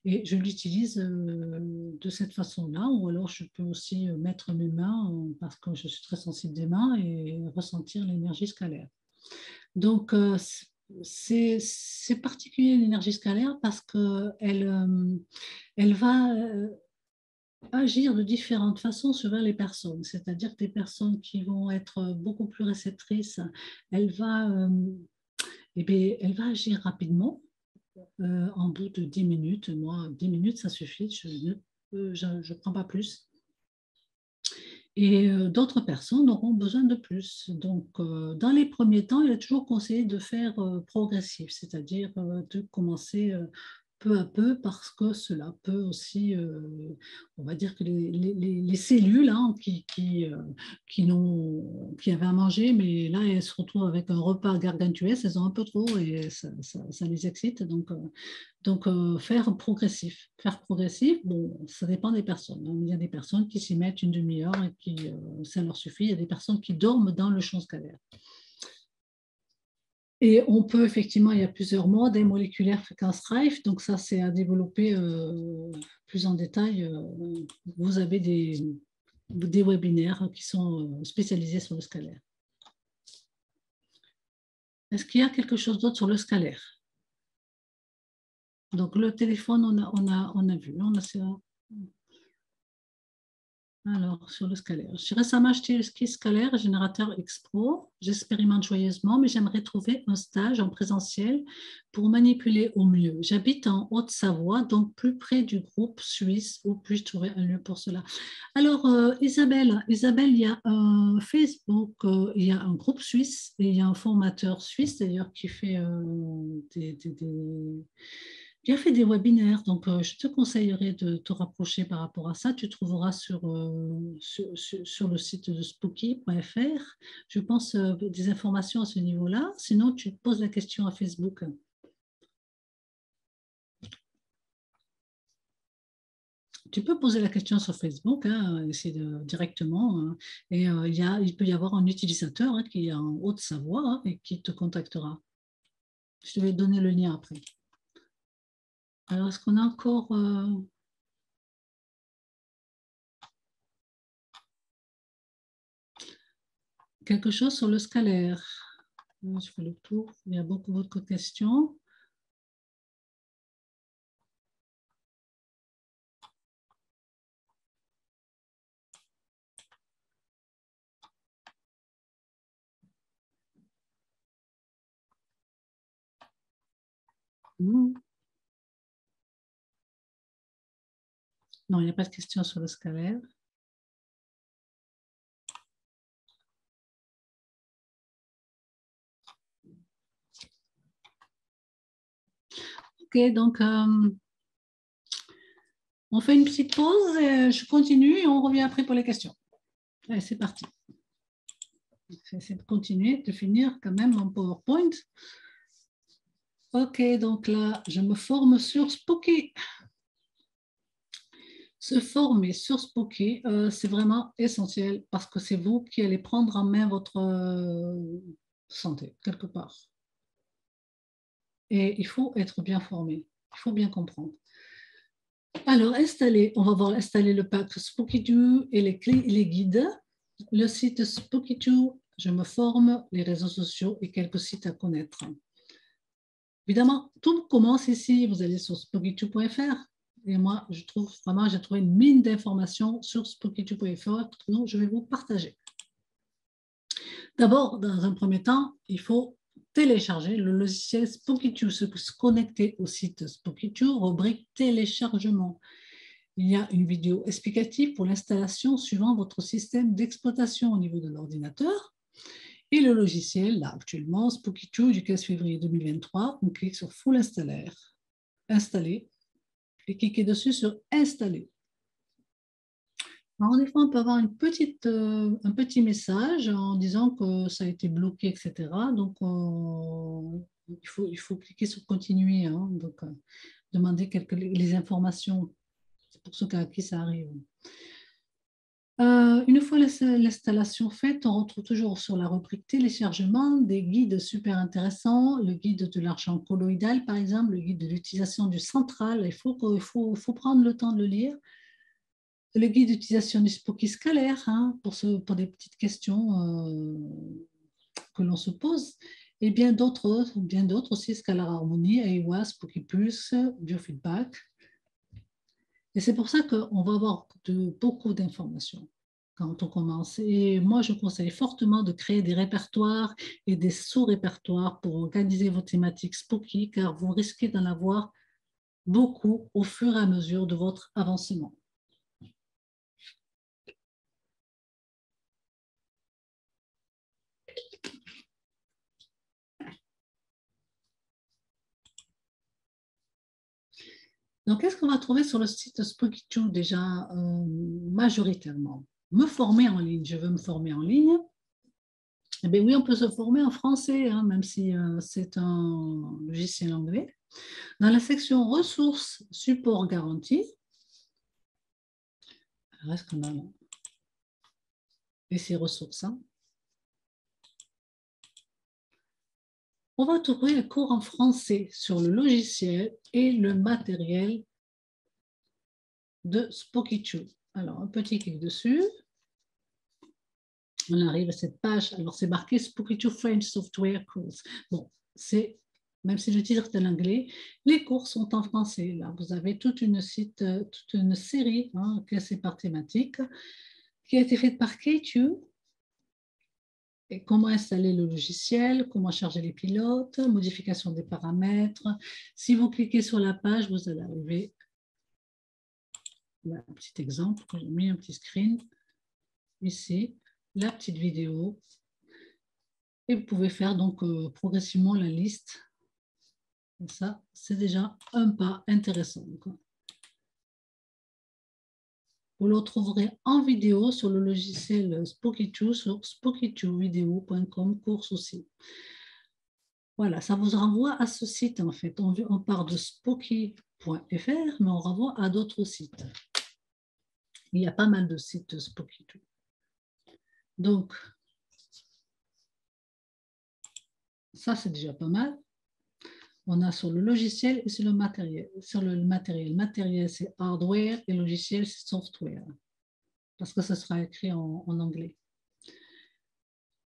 Et je l'utilise de cette façon-là, ou alors je peux aussi mettre mes mains, parce que je suis très sensible des mains, et ressentir l'énergie scalaire. Donc, c'est particulier l'énergie scalaire parce qu'elle elle va agir de différentes façons sur les personnes. C'est-à-dire que des personnes qui vont être beaucoup plus réceptrices, elle va, elle va agir rapidement, en bout de 10 minutes. Moi, 10 minutes, ça suffit, je ne prends pas plus. Et d'autres personnes auront besoin de plus. Donc, dans les premiers temps, il est toujours conseillé de faire progressif, c'est-à-dire de commencer peu à peu, parce que cela peut aussi, on va dire que les cellules qui avaient à manger, mais là, elles se retrouvent avec un repas gargantuesque, elles ont un peu trop et ça les excite. Donc, faire progressif. Faire progressif, bon, ça dépend des personnes. Il y a des personnes qui s'y mettent une demi-heure et qui, ça leur suffit. Il y a des personnes qui dorment dans le champ scalaire. Et on peut effectivement, il y a plusieurs modes, des moléculaires fréquence Rife, donc ça c'est à développer plus en détail. Vous avez des webinaires qui sont spécialisés sur le scalaire. Est-ce qu'il y a quelque chose d'autre sur le scalaire? Donc le téléphone, on a vu. Alors, sur le scalaire. J'ai récemment acheté le ski scalaire générateur X-Pro. J'expérimente joyeusement, mais j'aimerais trouver un stage en présentiel pour manipuler au mieux. J'habite en Haute-Savoie, donc plus près du groupe suisse, où puis-je trouver un lieu pour cela? Alors, Isabelle, il y a un Facebook, il y a un groupe suisse et il y a un formateur suisse d'ailleurs qui fait qui a fait des webinaires. Donc, je te conseillerais de te rapprocher par rapport à ça. Tu trouveras sur le site de spooky.fr, je pense, des informations à ce niveau-là. Sinon, tu te poses la question à Facebook. Tu peux poser la question sur Facebook, hein, directement. Et il peut y avoir un utilisateur qui est en Haute-Savoie et qui te contactera. Je vais te donner le lien après. Alors, est-ce qu'on a encore quelque chose sur le scalaire? Je fais le tour. Il y a beaucoup de questions. Non, il n'y a pas de questions sur le scalaire. Ok, donc on fait une petite pause, je continue et on revient après pour les questions. Allez, c'est parti. J'essaie de continuer, de finir quand même mon PowerPoint. Ok, donc là, je me forme sur Spooky. Se former sur Spooky, c'est vraiment essentiel parce que c'est vous qui allez prendre en main votre santé, quelque part. Et il faut être bien formé, il faut bien comprendre. Alors, on va voir installer le pack SpookyToo et les guides. Le site SpookyToo, je me forme, les réseaux sociaux et quelques sites à connaître. Évidemment, tout commence ici. Vous allez sur spookytoo.fr. Et moi, j'ai trouvé une mine d'informations sur spookytoo.fr que je vais vous partager. D'abord, dans un premier temps, il faut télécharger le logiciel SpookyToo, se connecter au site SpookyToo, rubrique téléchargement. Il y a une vidéo explicative pour l'installation suivant votre système d'exploitation au niveau de l'ordinateur. Et le logiciel, là actuellement, SpookyToo du 15 février 2023, on clique sur Full Installer, et cliquez dessus sur Installer. Alors, des fois, on peut avoir un petit message en disant que ça a été bloqué, etc. Donc, il faut cliquer sur Continuer, hein, donc demander les informations. C'est pour ceux à qui ça arrive. Une fois l'installation faite, on retrouve toujours sur la rubrique téléchargement des guides super intéressants, le guide de l'argent colloïdal par exemple, le guide de l'utilisation du central, il faut prendre le temps de le lire, le guide d'utilisation du Spooky scalaire pour des petites questions que l'on se pose, et bien d'autres aussi, Scalar Harmony, AIWA, Spooky Pulse, Biofeedback. Et c'est pour ça qu'on va avoir beaucoup d'informations quand on commence. Et moi, je conseille fortement de créer des répertoires et des sous-répertoires pour organiser vos thématiques spooky, car vous risquez d'en avoir beaucoup au fur et à mesure de votre avancement. Donc, qu'est-ce qu'on va trouver sur le site SpookyToo déjà majoritairement? Me former en ligne. Je veux me former en ligne. Eh bien oui, on peut se former en français, même si c'est un logiciel anglais. Dans la section ressources, support garantie, alors est-ce qu'on a et ces ressources, on va trouver les cours en français sur le logiciel et le matériel de SpookyToo. Alors, un petit clic dessus. On arrive à cette page. Alors, c'est marqué SpookyToo French Software Course. Bon, même si le titre est en anglais, les cours sont en français. Là, vous avez toute une série classée par thématique qui a été faite par K2. Et comment installer le logiciel, comment charger les pilotes, modification des paramètres. Si vous cliquez sur la page, vous allez arriver. Là, un petit exemple, j'ai mis un petit screen ici, la petite vidéo. Et vous pouvez faire donc progressivement la liste Et ça, c'est déjà un pas intéressant. Vous le trouverez en vidéo sur le logiciel Spooky2 sur spooky2video.com, course aussi. Voilà, ça vous renvoie à ce site en fait. On part de spooky.fr, mais on renvoie à d'autres sites. Il y a pas mal de sites Spooky2. Donc, ça c'est déjà pas mal. On a sur le logiciel et sur le matériel. Sur le matériel, matériel c'est hardware et logiciel c'est software. Parce que ça sera écrit en anglais.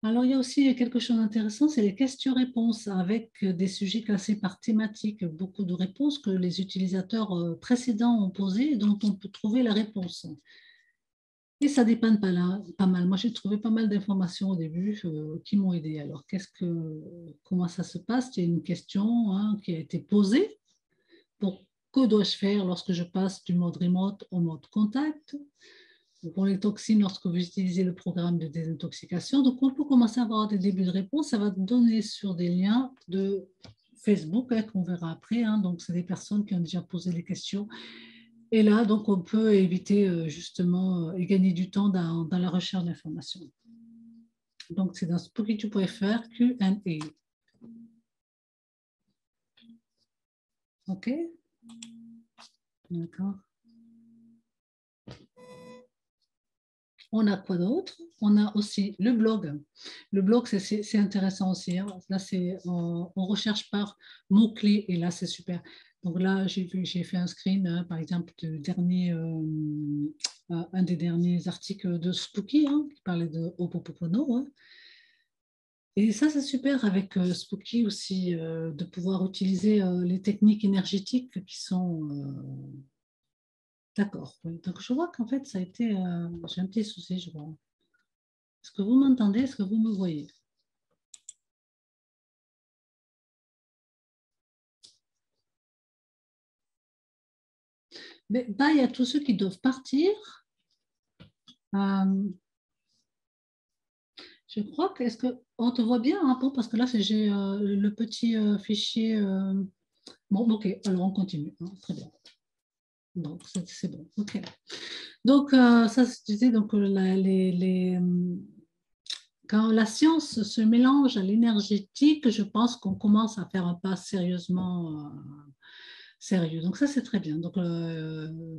Alors, il y a aussi quelque chose d'intéressant, c'est les questions-réponses avec des sujets classés par thématique, beaucoup de réponses que les utilisateurs précédents ont posées et dont on peut trouver la réponse. Et ça dépanne pas mal. Moi, j'ai trouvé pas mal d'informations au début qui m'ont aidé. Alors, comment ça se passe? Il y a une question qui a été posée. Pour que dois-je faire lorsque je passe du mode remote au mode contact? Pour les toxines, lorsque vous utilisez le programme de désintoxication. Donc, on peut commencer à avoir des débuts de réponse. Ça va donner sur des liens de Facebook qu'on verra après. Donc, c'est des personnes qui ont déjà posé les questions. Et là, donc, on peut éviter justement et gagner du temps dans la recherche d'informations. Donc, c'est dans spooky2.fr, Q&A. OK? D'accord. On a quoi d'autre? On a aussi le blog. Le blog, c'est intéressant aussi. Là, on recherche par mots-clés et là, c'est super. Donc là, j'ai fait un screen, par exemple, un des derniers articles de Spooky qui parlait de Ho'oponopono. Et ça, c'est super avec Spooky aussi, de pouvoir utiliser les techniques énergétiques qui sont... D'accord. Oui. Donc, je vois qu'en fait, ça a été... j'ai un petit souci, je vois. Est-ce que vous m'entendez? Est-ce que vous me voyez? Mais bah, il y a tous ceux qui doivent partir. Euh, je crois que, est-ce qu'on te voit bien bon, parce que là, j'ai le petit fichier. Bon, ok, alors on continue. Très bien. Donc, c'est bon. Ok. Donc, ça, je disais, donc, quand la science se mélange à l'énergétique, je pense qu'on commence à faire un pas sérieusement sérieux. Donc ça, c'est très bien. Donc,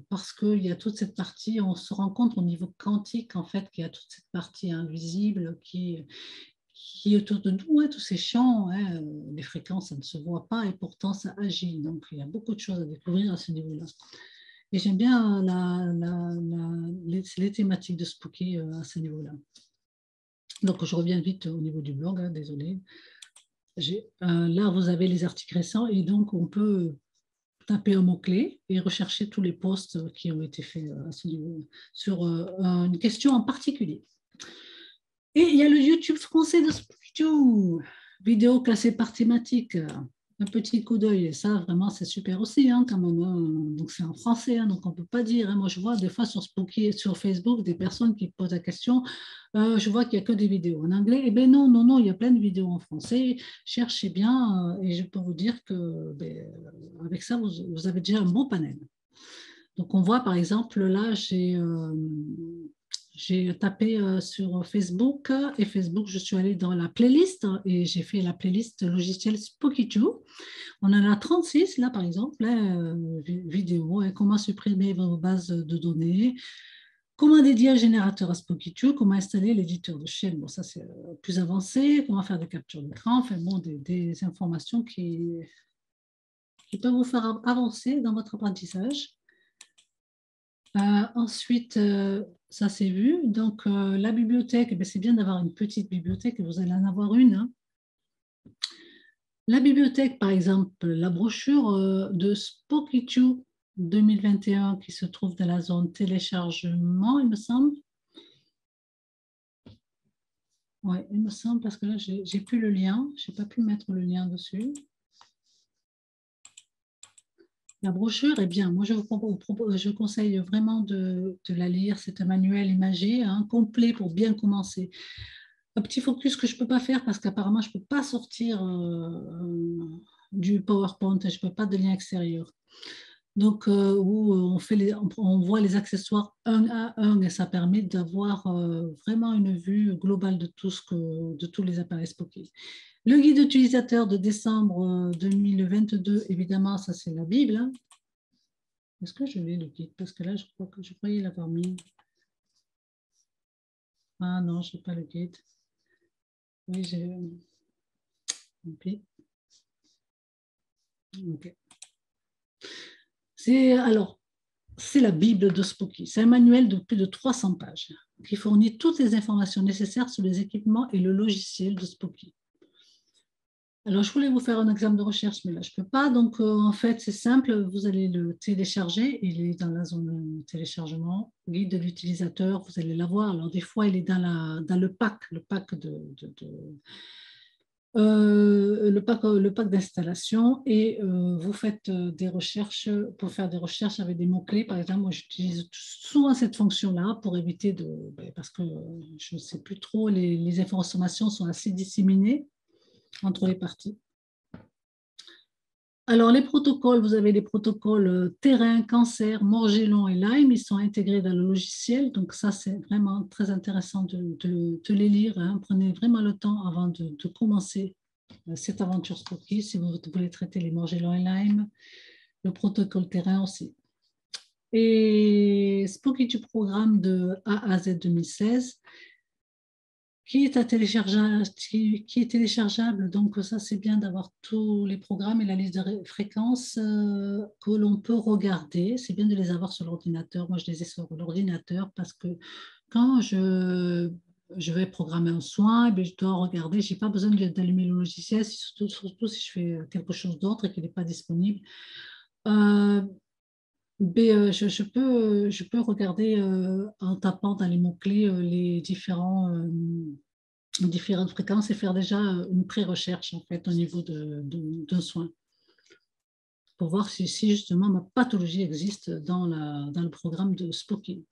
parce qu'il y a toute cette partie, on se rend compte au niveau quantique, en fait, qu'il y a toute cette partie invisible qui est autour de nous, tous ces champs, les fréquences, ça ne se voit pas et pourtant ça agit. Donc, il y a beaucoup de choses à découvrir à ce niveau-là. Et j'aime bien les thématiques de Spooky à ce niveau-là. Donc, je reviens vite au niveau du blog, désolé. Là, vous avez les articles récents et donc on peut taper un mot-clé et rechercher tous les posts qui ont été faits à ce niveau sur une question en particulier. Et il y a le YouTube français de Spooky2, vidéo classée par thématique. Un petit coup d'œil, et ça, vraiment, c'est super aussi, quand même. Donc, c'est en français, donc on ne peut pas dire. Moi, je vois des fois sur Spooky, sur Facebook, des personnes qui posent la question. Je vois qu'il n'y a que des vidéos en anglais. Eh bien, non, il y a plein de vidéos en français. Cherchez bien, et je peux vous dire que avec ça, vous avez déjà un bon panel. Donc, on voit, par exemple, là, j'ai tapé sur Facebook et Facebook, je suis allée dans la playlist et j'ai fait la playlist logiciel Spooky2. On en a 36 là par exemple, vidéos, comment supprimer vos bases de données, comment dédier un générateur à Spooky2, comment installer l'éditeur de chaîne, bon ça c'est plus avancé, comment faire des captures d'écran, enfin bon, des informations qui peuvent vous faire avancer dans votre apprentissage. Ensuite, ça c'est vu. Donc, la bibliothèque, c'est bien d'avoir une petite bibliothèque, vous allez en avoir une. La bibliothèque, par exemple, la brochure de Spooky2 2021 qui se trouve dans la zone téléchargement, il me semble. Oui, il me semble, parce que là, j'ai plus le lien. Je n'ai pas pu mettre le lien dessus. La brochure est bien. Moi, je conseille vraiment de la lire. C'est un manuel imagé, complet pour bien commencer. Un petit focus que je ne peux pas faire parce qu'apparemment, je ne peux pas sortir du PowerPoint, je ne peux pas de lien extérieur. Donc, où on voit les accessoires un à un et ça permet d'avoir vraiment une vue globale de de tous les appareils Spocky. Le guide utilisateur de décembre 2022, évidemment, ça c'est la Bible. Hein. Est-ce que je l'ai le guide? Parce que là, je croyais l'avoir mis. Ah non, je n'ai pas le guide. Oui, j'ai. Okay. Okay. C'est la Bible de Spocky. C'est un manuel de plus de 300 pages qui fournit toutes les informations nécessaires sur les équipements et le logiciel de Spocky. Alors, je voulais vous faire un exemple de recherche, mais là, je ne peux pas. Donc, en fait, c'est simple. Vous allez le télécharger. Il est dans la zone téléchargement. Guide de l'utilisateur, vous allez l'avoir. Alors, des fois, il est dans le pack le pack d'installation et vous faites des recherches pour faire des recherches avec des mots-clés. Par exemple, moi, j'utilise souvent cette fonction-là pour éviter parce que je ne sais plus trop, les informations sont assez disséminées entre les parties. Alors, les protocoles, vous avez les protocoles terrain, cancer, Morgellon et Lyme, ils sont intégrés dans le logiciel. Donc, ça, c'est vraiment très intéressant de les lire. Hein. Prenez vraiment le temps avant de commencer cette aventure Spocky, si vous voulez traiter les Morgellon et Lyme, le protocole terrain aussi. Et Spocky du programme de A à Z 2016, qui est téléchargeable. Donc, ça, c'est bien d'avoir tous les programmes et la liste de fréquences que l'on peut regarder. C'est bien de les avoir sur l'ordinateur. Moi, je les ai sur l'ordinateur parce que quand je vais programmer un soin, je dois regarder. Je n'ai pas besoin d'allumer le logiciel, surtout si je fais quelque chose d'autre et qu'il n'est pas disponible. Je peux regarder en tapant dans les mots-clés les différentes fréquences et faire déjà une pré-recherche en fait au niveau d'un soin pour voir si justement ma pathologie existe dans le programme de Spocky.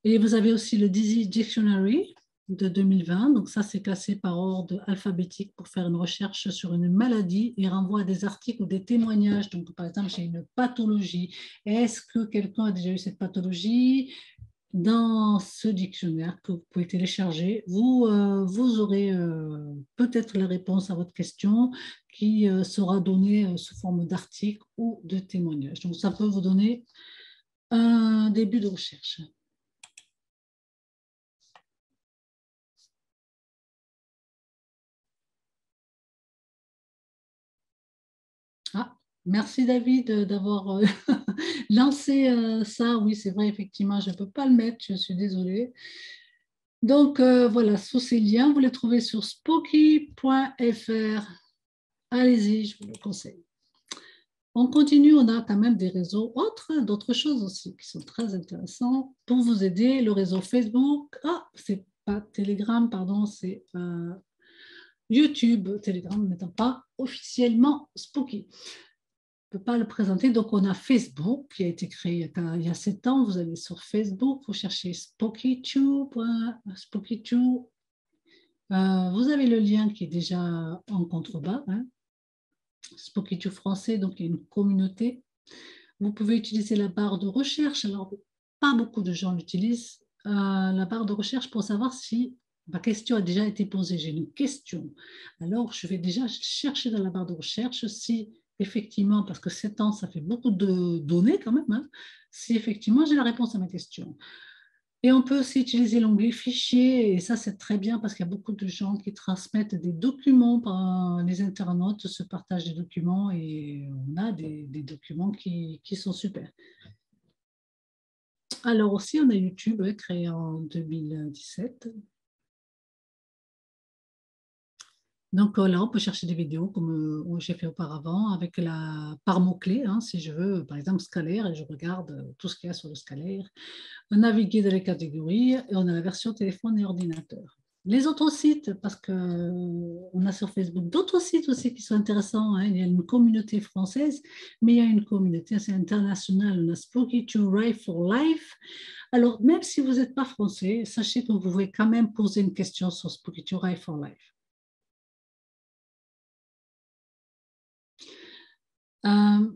Et vous avez aussi le Disease Dictionary de 2020. Donc ça, c'est classé par ordre alphabétique pour faire une recherche sur une maladie et renvoie à des articles ou des témoignages. Donc, par exemple, j'ai une pathologie. Est-ce que quelqu'un a déjà eu cette pathologie? Dans ce dictionnaire que vous pouvez télécharger, vous aurez peut-être la réponse à votre question qui sera donnée sous forme d'article ou de témoignage. Donc, ça peut vous donner un début de recherche. Ah, merci David d'avoir lancé ça. Oui, c'est vrai, effectivement, je ne peux pas le mettre, je suis désolée. Donc voilà, sous ces liens, vous les trouvez sur spoky.fr. Allez-y, je vous le conseille. On continue, on a quand même des réseaux autres, d'autres choses aussi qui sont très intéressants pour vous aider. Le réseau Facebook, c'est pas Telegram, pardon, c'est YouTube, Telegram n'étant pas officiellement Spoky. Je ne peux pas le présenter. Donc, on a Facebook qui a été créé il y a 7 ans. Vous allez sur Facebook, vous cherchez SpokyTube. Vous avez le lien qui est déjà en contrebas. Hein. SpokyTube français, donc il y a une communauté. Vous pouvez utiliser la barre de recherche. Alors, pas beaucoup de gens l'utilisent. La barre de recherche pour savoir si ma question a déjà été posée. J'ai une question. Alors, je vais déjà chercher dans la barre de recherche si effectivement, parce que 7 ans, ça fait beaucoup de données quand même, hein, si effectivement j'ai la réponse à ma question. Et on peut aussi utiliser l'onglet fichier, et ça c'est très bien parce qu'il y a beaucoup de gens qui transmettent des documents par les internautes, se partagent des documents et on a des documents qui sont super. Alors aussi, on a YouTube créé en 2017. Donc là, on peut chercher des vidéos comme j'ai fait auparavant avec par mots-clés, hein, si je veux, par exemple, scalaire, et je regarde tout ce qu'il y a sur le scalaire. Naviguer dans les catégories, et on a la version téléphone et ordinateur. Les autres sites, parce qu'on a sur Facebook d'autres sites aussi qui sont intéressants. Hein. Il y a une communauté française, mais il y a une communauté assez internationale. On a Spoky to Write for Life. Alors, même si vous n'êtes pas français, sachez que vous pouvez quand même poser une question sur Spoky to Write for Life. Euh,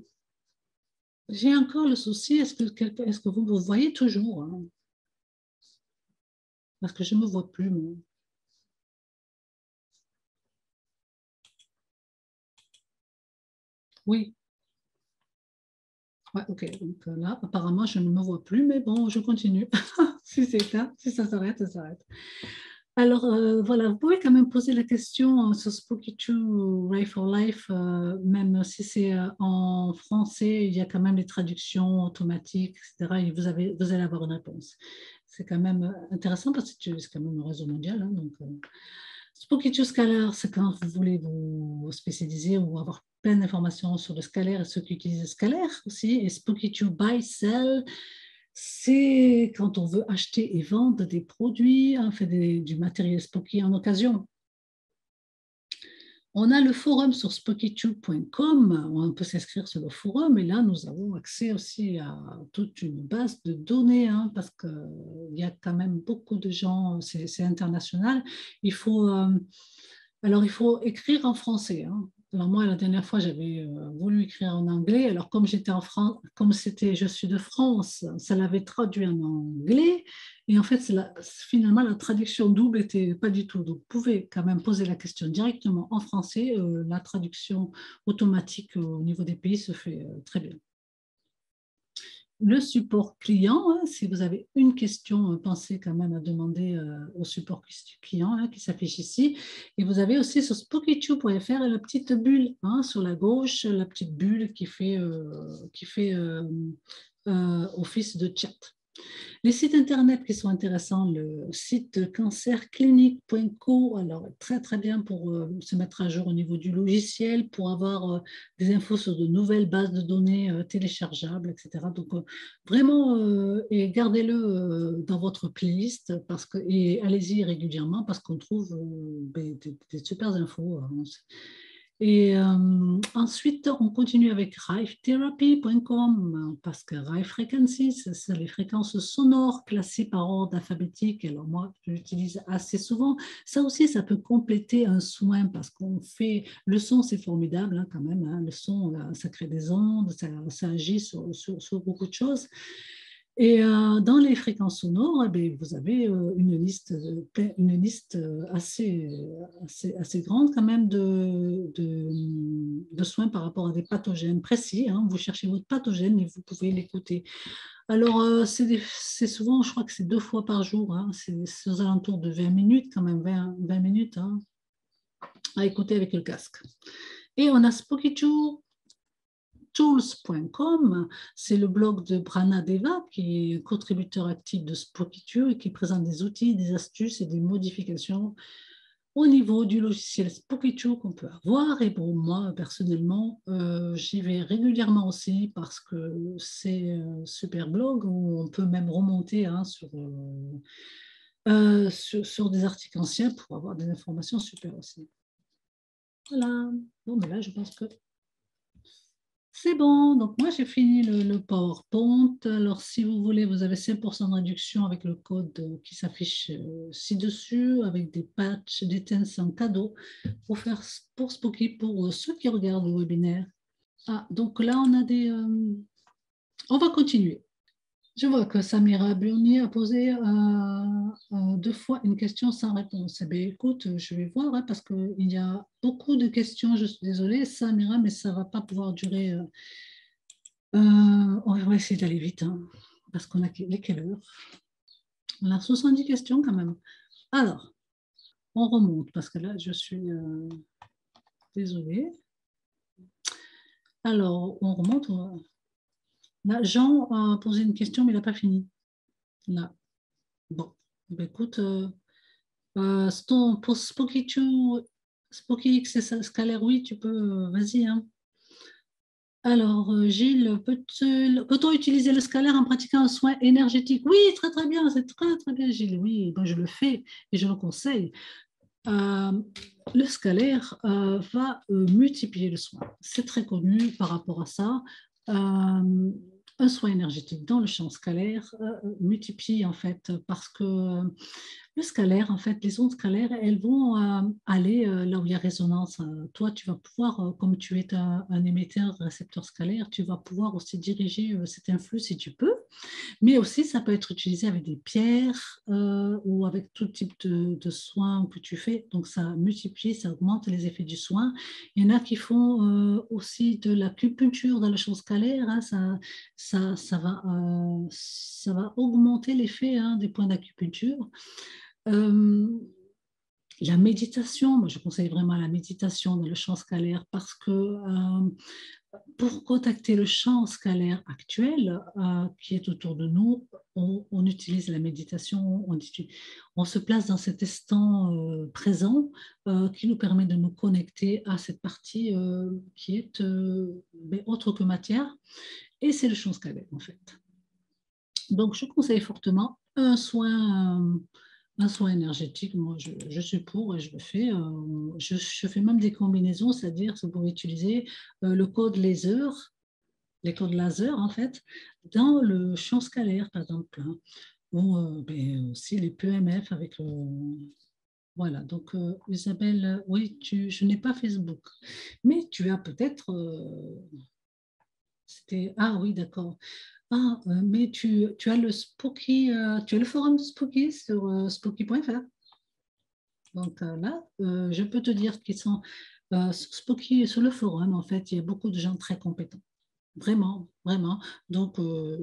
j'ai encore le souci, est-ce que vous me voyez toujours, hein? Parce que je ne me vois plus, moi. Oui, ouais, ok. Donc là, apparemment, je ne me vois plus, mais bon, je continue. Si c'est ça, si ça s'arrête, ça s'arrête. Alors, voilà, vous pouvez quand même poser la question sur Spooky2 ou Ray for Life, même si c'est en français, il y a quand même les traductions automatiques, etc. Et vous allez avoir une réponse. C'est quand même intéressant parce que c'est quand même un réseau mondial, hein, donc, Spooky2 Scalaire, c'est quand vous voulez vous spécialiser ou avoir plein d'informations sur le scalaire et ceux qui utilisent le scalaire aussi. Et Spooky2 Buy Sell, c'est quand on veut acheter et vendre des produits, hein, fait du matériel Spooky en occasion. On a le forum sur spooky2.com, on peut s'inscrire sur le forum et là nous avons accès aussi à toute une base de données, hein, parce qu'il y a quand même beaucoup de gens, c'est international. Il faut, alors il faut écrire en français, hein. Alors moi la dernière fois j'avais voulu écrire en anglais, alors comme j'étais en France, comme c'était je suis de France, ça l'avait traduit en anglais. Et en fait, finalement, la traduction double n'était pas du tout. Donc, vous pouvez quand même poser la question directement en français. La traduction automatique au niveau des pays se fait très bien. Le support client, hein, si vous avez une question, pensez quand même à demander au support client, hein, qui s'affiche ici. Et vous avez aussi sur spookytube.fr la petite bulle, hein, sur la gauche, la petite bulle qui fait office de chat. Les sites internet qui sont intéressants, le site cancerclinique.co, alors très très bien pour se mettre à jour au niveau du logiciel, pour avoir des infos sur de nouvelles bases de données téléchargeables, etc. Donc vraiment, et gardez-le dans votre playlist et allez-y régulièrement parce qu'on trouve des super infos, hein. Et ensuite, on continue avec rivetherapy.com parce que Rive Frequencies, c'est les fréquences sonores classées par ordre alphabétique. Alors moi, je l'utilise assez souvent. Ça aussi, ça peut compléter un soin parce qu'on fait... Le son, c'est formidable, hein, quand même, hein. Le son, là, ça crée des ondes, ça agit sur beaucoup de choses. Et dans les fréquences sonores, eh bien, vous avez une liste assez grande quand même de soins par rapport à des pathogènes précis, hein. Vous cherchez votre pathogène et vous pouvez l'écouter. Alors, c'est souvent, je crois que c'est 2 fois par jour, hein. C'est aux alentours de 20 minutes, quand même, 20 minutes, hein, à écouter avec le casque. Et on a Spooky Tools.com, c'est le blog de Brana Deva, qui est contributeur actif de Spooky2 et qui présente des outils, des astuces et des modifications au niveau du logiciel Spooky2 qu'on peut avoir. Et pour moi, personnellement, j'y vais régulièrement aussi parce que c'est un super blog où on peut même remonter, hein, sur des articles anciens pour avoir des informations super aussi. Voilà. Bon, mais là, je pense que c'est bon, donc moi j'ai fini le PowerPoint. Alors si vous voulez, vous avez 5% de réduction avec le code qui s'affiche ci-dessus, avec des patchs, des thèmes en cadeau pour Spooky, pour ceux qui regardent le webinaire. Ah, donc là on a On va continuer. Je vois que Samira Burni a posé 2 fois une question sans réponse. Eh bien, écoute, je vais voir, hein, parce qu'il y a beaucoup de questions. Je suis désolée, Samira, mais ça ne va pas pouvoir durer. On va essayer d'aller vite, hein, parce qu'on a quelle heure? On a 70 questions quand même. Alors, on remonte, parce que là, je suis désolée. Alors, on remonte. Là, Jean a posé une question, mais il n'a pas fini. Là. Bon, ben, écoute, pour Spooky X et Scalaire, oui, tu peux, vas-y, hein. Alors, Gilles, peut-on utiliser le scalaire en pratiquant un soin énergétique? Oui, très très bien, c'est très très bien, Gilles. Oui, moi je le fais et je le conseille. Euh, le scalaire va multiplier le soin. C'est très connu par rapport à ça. Un soin énergétique dans le champ scalaire multiplie en fait parce que le scalaire, en fait, les ondes scalaires, elles vont aller là où il y via résonance, toi, tu vas pouvoir, comme tu es un émetteur récepteur scalaire, tu vas pouvoir aussi diriger cet influx si tu peux. Mais aussi, ça peut être utilisé avec des pierres ou avec tout type de soins que tu fais. Donc, ça multiplie, ça augmente les effets du soin. Il y en a qui font aussi de l'acupuncture dans le champ scalaire. Hein, ça va augmenter l'effet des points d'acupuncture. Euh, la méditation, moi je conseille vraiment la méditation dans le champ scalaire parce que pour contacter le champ scalaire actuel qui est autour de nous, on utilise la méditation, on se place dans cet instant présent qui nous permet de nous connecter à cette partie qui est autre que matière, et c'est le champ scalaire en fait. Donc je conseille fortement un soin énergétique. Moi je suis pour et je le fais. Je fais même des combinaisons, c'est-à-dire que vous pouvez utiliser le code laser, les codes laser en fait, dans le champ scalaire par exemple, hein, ou aussi les PEMF avec le... Voilà, donc Isabelle, oui, je n'ai pas Facebook, mais tu as peut-être... Ah oui, d'accord. Ah, mais tu as le Spooky, tu as le forum de Spooky sur spooky.fr. Donc là, je peux te dire qu'ils sont sur Spooky, sur le forum, en fait, il y a beaucoup de gens très compétents. Vraiment, vraiment. Donc,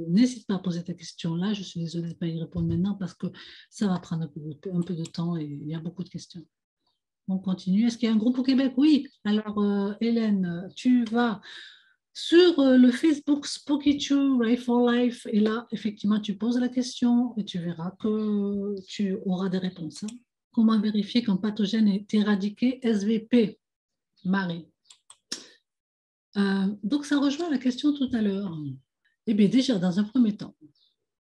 n'hésite pas à poser ta question là. Je suis désolée de ne pas y répondre maintenant parce que ça va prendre un peu de temps et il y a beaucoup de questions. On continue. Est-ce qu'il y a un groupe au Québec? Oui. Alors, Hélène, tu vas sur le Facebook Spooky True Ray for Life et là, effectivement, tu poses la question et tu verras que tu auras des réponses. Hein. Comment vérifier qu'un pathogène est éradiqué? SVP, Marie. Donc, ça rejoint la question tout à l'heure. Eh bien, déjà, dans un premier temps,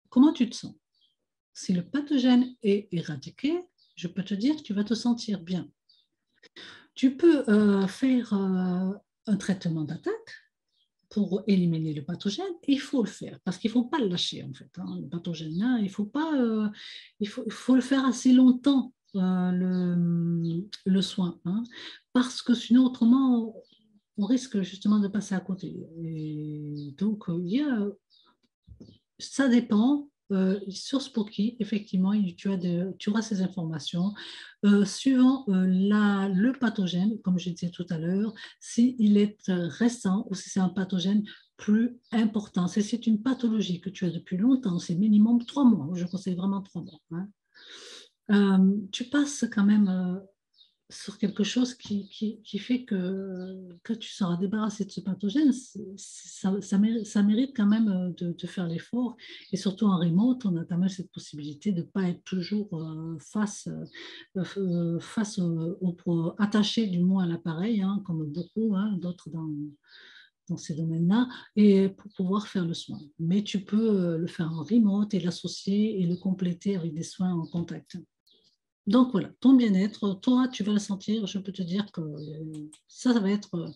comment tu te sens? Si le pathogène est éradiqué, je peux te dire que tu vas te sentir bien. Tu peux faire un traitement d'attaque pour éliminer le pathogène. Il faut le faire parce qu'il ne faut pas le lâcher, en fait. Hein. Le pathogène, là, il faut pas, il faut le faire assez longtemps, le soin. Hein, parce que sinon, autrement, on risque justement de passer à côté. Et donc, ça dépend. Sur Spooky, effectivement, tu auras ces informations. Suivant le pathogène, comme je disais tout à l'heure, s'il est récent ou si c'est un pathogène plus important. Si c'est une pathologie que tu as depuis longtemps, c'est minimum 3 mois. Je conseille vraiment 3 mois. Hein. Tu passes quand même sur quelque chose qui fait que tu seras débarrassé de ce pathogène, ça mérite quand même de faire l'effort. Et surtout en remote, on a quand même cette possibilité de ne pas être toujours face attaché du moins à l'appareil, hein, comme beaucoup d'autres dans ces domaines-là, et pour pouvoir faire le soin. Mais tu peux le faire en remote et l'associer et le compléter avec des soins en contact. Donc voilà, ton bien-être, toi, tu vas le sentir. Je peux te dire que ça va être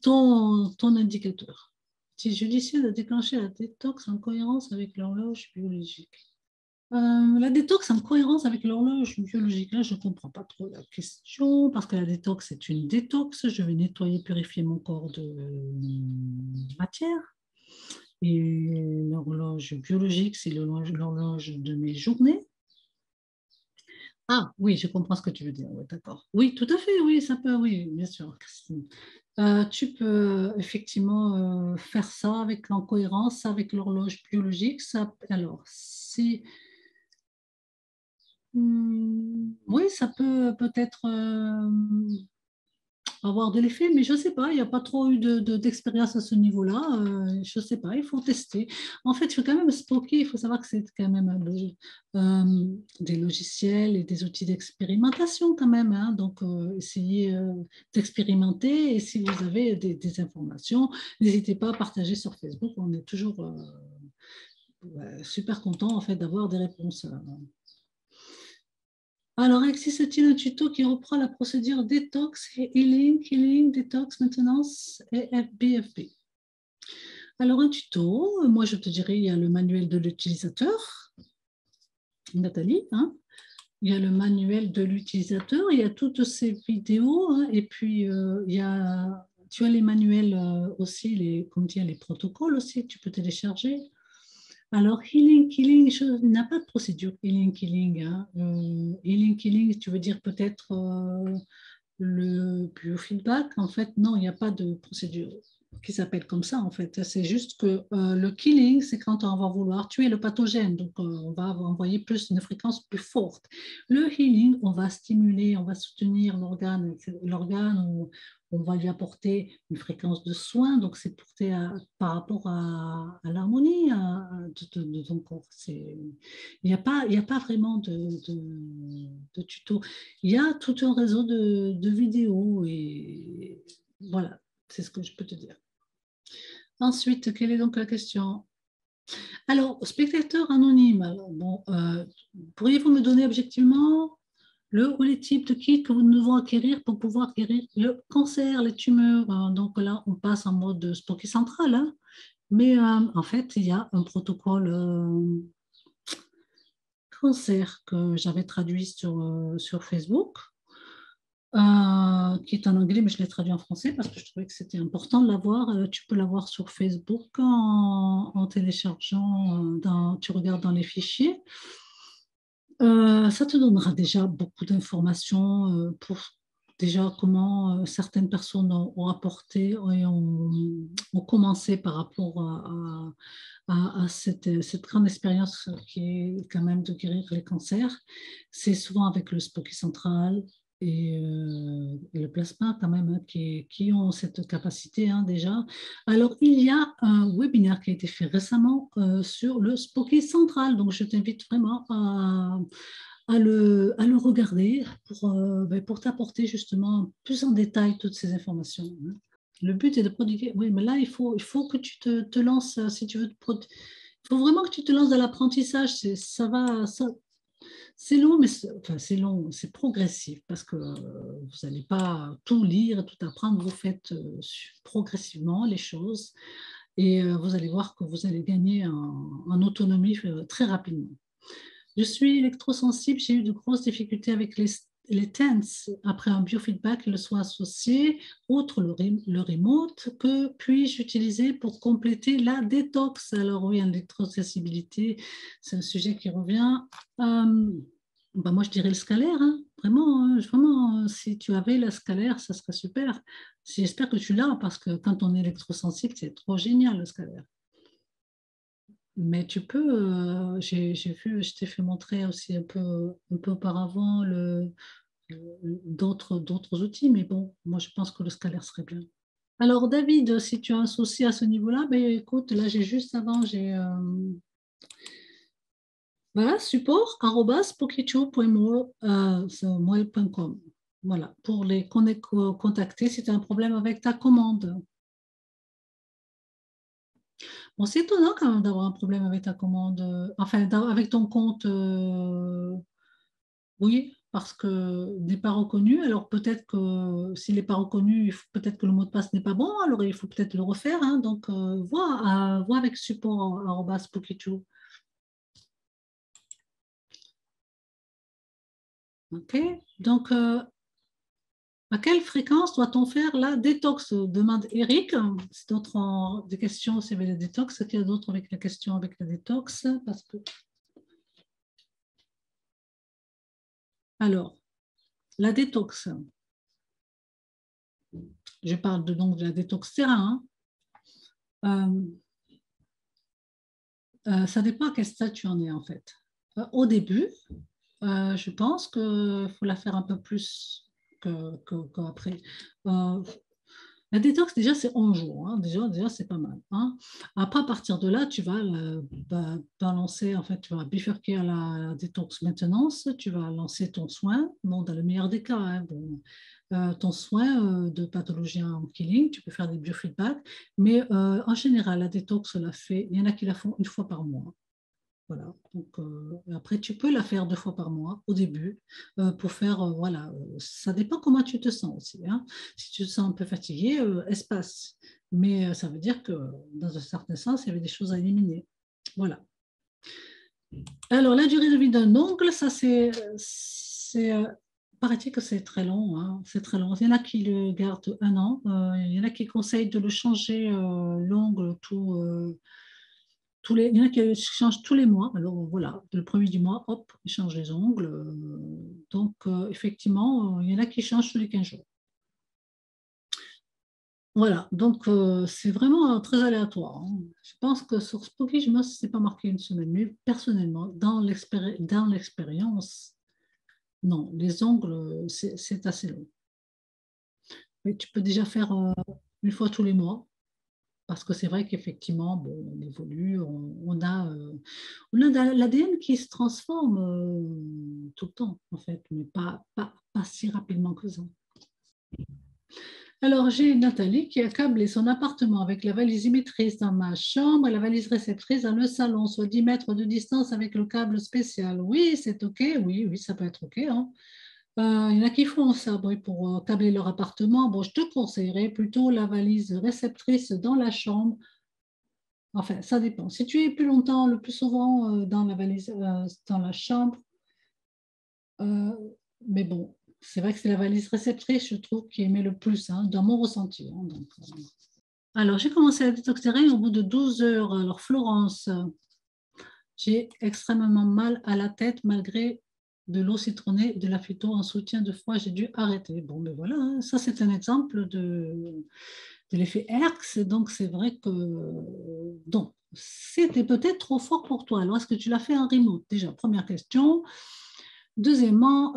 ton indicateur. Si judicieux de déclencher la détox en cohérence avec l'horloge biologique. La détox en cohérence avec l'horloge biologique, là, je ne comprends pas trop la question, parce que la détox, c'est une détox. Je vais nettoyer, purifier mon corps de matière. Et l'horloge biologique, c'est l'horloge de mes journées. Ah oui, je comprends ce que tu veux dire. Oui, d'accord. Oui, tout à fait, oui, ça peut, oui, bien sûr, Christine. Tu peux effectivement faire ça avec en cohérence avec l'horloge biologique. Ça, alors, si oui, ça peut peut-être avoir de l'effet, mais je ne sais pas, il n'y a pas trop eu d'expérience à ce niveau-là. Je ne sais pas, il faut tester. En fait, il faut quand même stocker, il faut savoir que c'est quand même des logiciels et des outils d'expérimentation quand même. Hein. Donc, essayez d'expérimenter et si vous avez des informations, n'hésitez pas à partager sur Facebook. On est toujours super content en fait d'avoir des réponses. Alors, existe-t-il un tuto qui reprend la procédure détox et healing, détox, maintenance et FBFB? Alors, un tuto, moi je te dirais, il y a le manuel de l'utilisateur, Nathalie, hein, il y a le manuel de l'utilisateur, il y a toutes ces vidéos, hein, et puis il y a, tu as les manuels aussi, comme dire, les protocoles aussi que tu peux télécharger. Alors, healing, killing, il n'y a pas de procédure healing, killing. Hein. Healing, killing, tu veux dire peut-être le biofeedback. En fait, non, il n'y a pas de procédure qui s'appelle comme ça, en fait. C'est juste que le killing, c'est quand on va vouloir tuer le pathogène. Donc, on va envoyer plus une fréquence plus forte. Le healing, on va stimuler, on va soutenir l'organe, on va lui apporter une fréquence de soin. Donc, c'est par rapport à l'harmonie de ton corps. Il n'y a pas vraiment de tuto. Il y a tout un réseau de vidéos et voilà, c'est ce que je peux te dire. Ensuite, quelle est donc la question? Alors, spectateur anonyme, alors, bon, pourriez-vous me donner objectivement le ou les types de kits que nous devons acquérir pour pouvoir guérir le cancer, les tumeurs? Donc là, on passe en mode Spocky central, hein, mais en fait, il y a un protocole cancer que j'avais traduit sur Facebook. Qui est en anglais, mais je l'ai traduit en français parce que je trouvais que c'était important de l'avoir. Tu peux l'avoir sur Facebook en téléchargeant, tu regardes dans les fichiers. Ça te donnera déjà beaucoup d'informations pour déjà comment certaines personnes ont apporté et ont commencé par rapport à cette grande expérience qui est quand même de guérir les cancers. C'est souvent avec le Spocky central et le plasma quand même hein, qui ont cette capacité hein, déjà. Alors, il y a un webinaire qui a été fait récemment sur le Spocky central, donc je t'invite vraiment à le regarder pour t'apporter justement plus en détail toutes ces informations. Hein. Le but est de prodiguer. Oui, mais là, il faut que tu te lances, si tu veux. Il faut vraiment que tu te lances dans l'apprentissage. C'est long, mais enfin, c'est long, c'est progressif parce que vous n'allez pas tout lire, tout apprendre. Vous faites progressivement les choses et vous allez voir que vous allez gagner en autonomie très rapidement. Je suis électrosensible, j'ai eu de grosses difficultés avec les TENS. Après un biofeedback, le soit associé, outre le remote, que puis-je utiliser pour compléter la détox? Alors oui, l'électrosensibilité, c'est un sujet qui revient. Moi, je dirais le scalaire, hein. Vraiment, hein, vraiment, si tu avais la scalaire, ça serait super. J'espère que tu l'as, parce que quand on est électrosensible, c'est trop génial, le scalaire. Mais tu peux, j'ai vu, je t'ai fait montrer aussi un peu auparavant d'autres outils, mais bon, moi je pense que le scalaire serait bien. Alors David, si tu as un souci à ce niveau-là, ben écoute, là j'ai juste avant, j'ai voilà, support@pokecho.com. Voilà, pour les contacter si tu as un problème avec ta commande. Bon, c'est étonnant quand même d'avoir un problème avec ta commande, enfin avec ton compte, oui, parce que n'est pas reconnu. Alors peut-être que s'il n'est pas reconnu, peut-être que le mot de passe n'est pas bon, alors il faut peut-être le refaire. Hein. Donc vois avec support@pokecho. OK. Donc à quelle fréquence doit-on faire la détox? Demande Eric. Si d'autres ont des questions sur la détox, est-ce qu'il y a d'autres avec la question avec la détox? Parce que... Alors, la détox, je parle donc de la détox terrain. Hein. Ça dépend à quel stade tu en es en fait. Au début, je pense qu'il faut la faire un peu plus qu'après. La détox, déjà, c'est 11 jours. Hein. Déjà c'est pas mal. Hein. Après, à partir de là, tu vas balancer, en fait, tu vas bifurquer à la détox maintenance, tu vas lancer ton soin, bon, dans le meilleur des cas, hein, bon, ton soin de pathologie en killing, tu peux faire des biofeedbacks, mais en général, la détox, il y en a qui la font une fois par mois. Voilà. Donc, après, tu peux la faire 2 fois par mois au début pour faire, voilà, ça dépend comment tu te sens aussi. Hein. Si tu te sens un peu fatigué, espace. Mais ça veut dire que dans un certain sens, il y avait des choses à éliminer. Voilà. Alors, la durée de vie d'un ongle, ça paraît-il que c'est très long, hein, c'est très long. Il y en a qui le gardent 1 an, il y en a qui conseillent de le changer l'ongle il y en a qui changent tous les mois. Alors voilà, le premier du mois, hop, ils changent les ongles. Donc effectivement, il y en a qui changent tous les 15 jours. Voilà, donc c'est vraiment très aléatoire, hein. Je pense que sur Spooky, je ne sais pas marqué une semaine, mais personnellement, dans l'expérience, non, les ongles, c'est assez long. Mais tu peux déjà faire 1 fois tous les mois, parce que c'est vrai qu'effectivement, bon, on évolue, on a l'ADN qui se transforme tout le temps, en fait, mais pas si rapidement que ça. Alors, j'ai Nathalie qui a câblé son appartement avec la valise émettrice dans ma chambre et la valise réceptrice dans le salon, soit 10 mètres de distance avec le câble spécial. Oui, c'est OK. Oui, oui, ça peut être OK, hein. Il y en a qui font ça, oui, pour câbler leur appartement. Bon, je te conseillerais plutôt la valise réceptrice dans la chambre. Enfin, ça dépend. Si tu es plus longtemps, le plus souvent dans la valise, dans la chambre, euh, mais bon, c'est vrai que c'est la valise réceptrice, je trouve, qui émet le plus, hein, dans mon ressenti, hein, donc. Alors, j'ai commencé la détox terrain au bout de 12 heures. Alors, Florence, j'ai extrêmement mal à la tête malgré de l'eau citronnée, de la phyto en soutien de foie. J'ai dû arrêter. Bon, ben voilà, hein, ça c'est un exemple de l'effet Herx. Donc, c'est vrai que donc, c'était peut-être trop fort pour toi. Alors, est-ce que tu l'as fait en remote? Déjà, première question. Deuxièmement,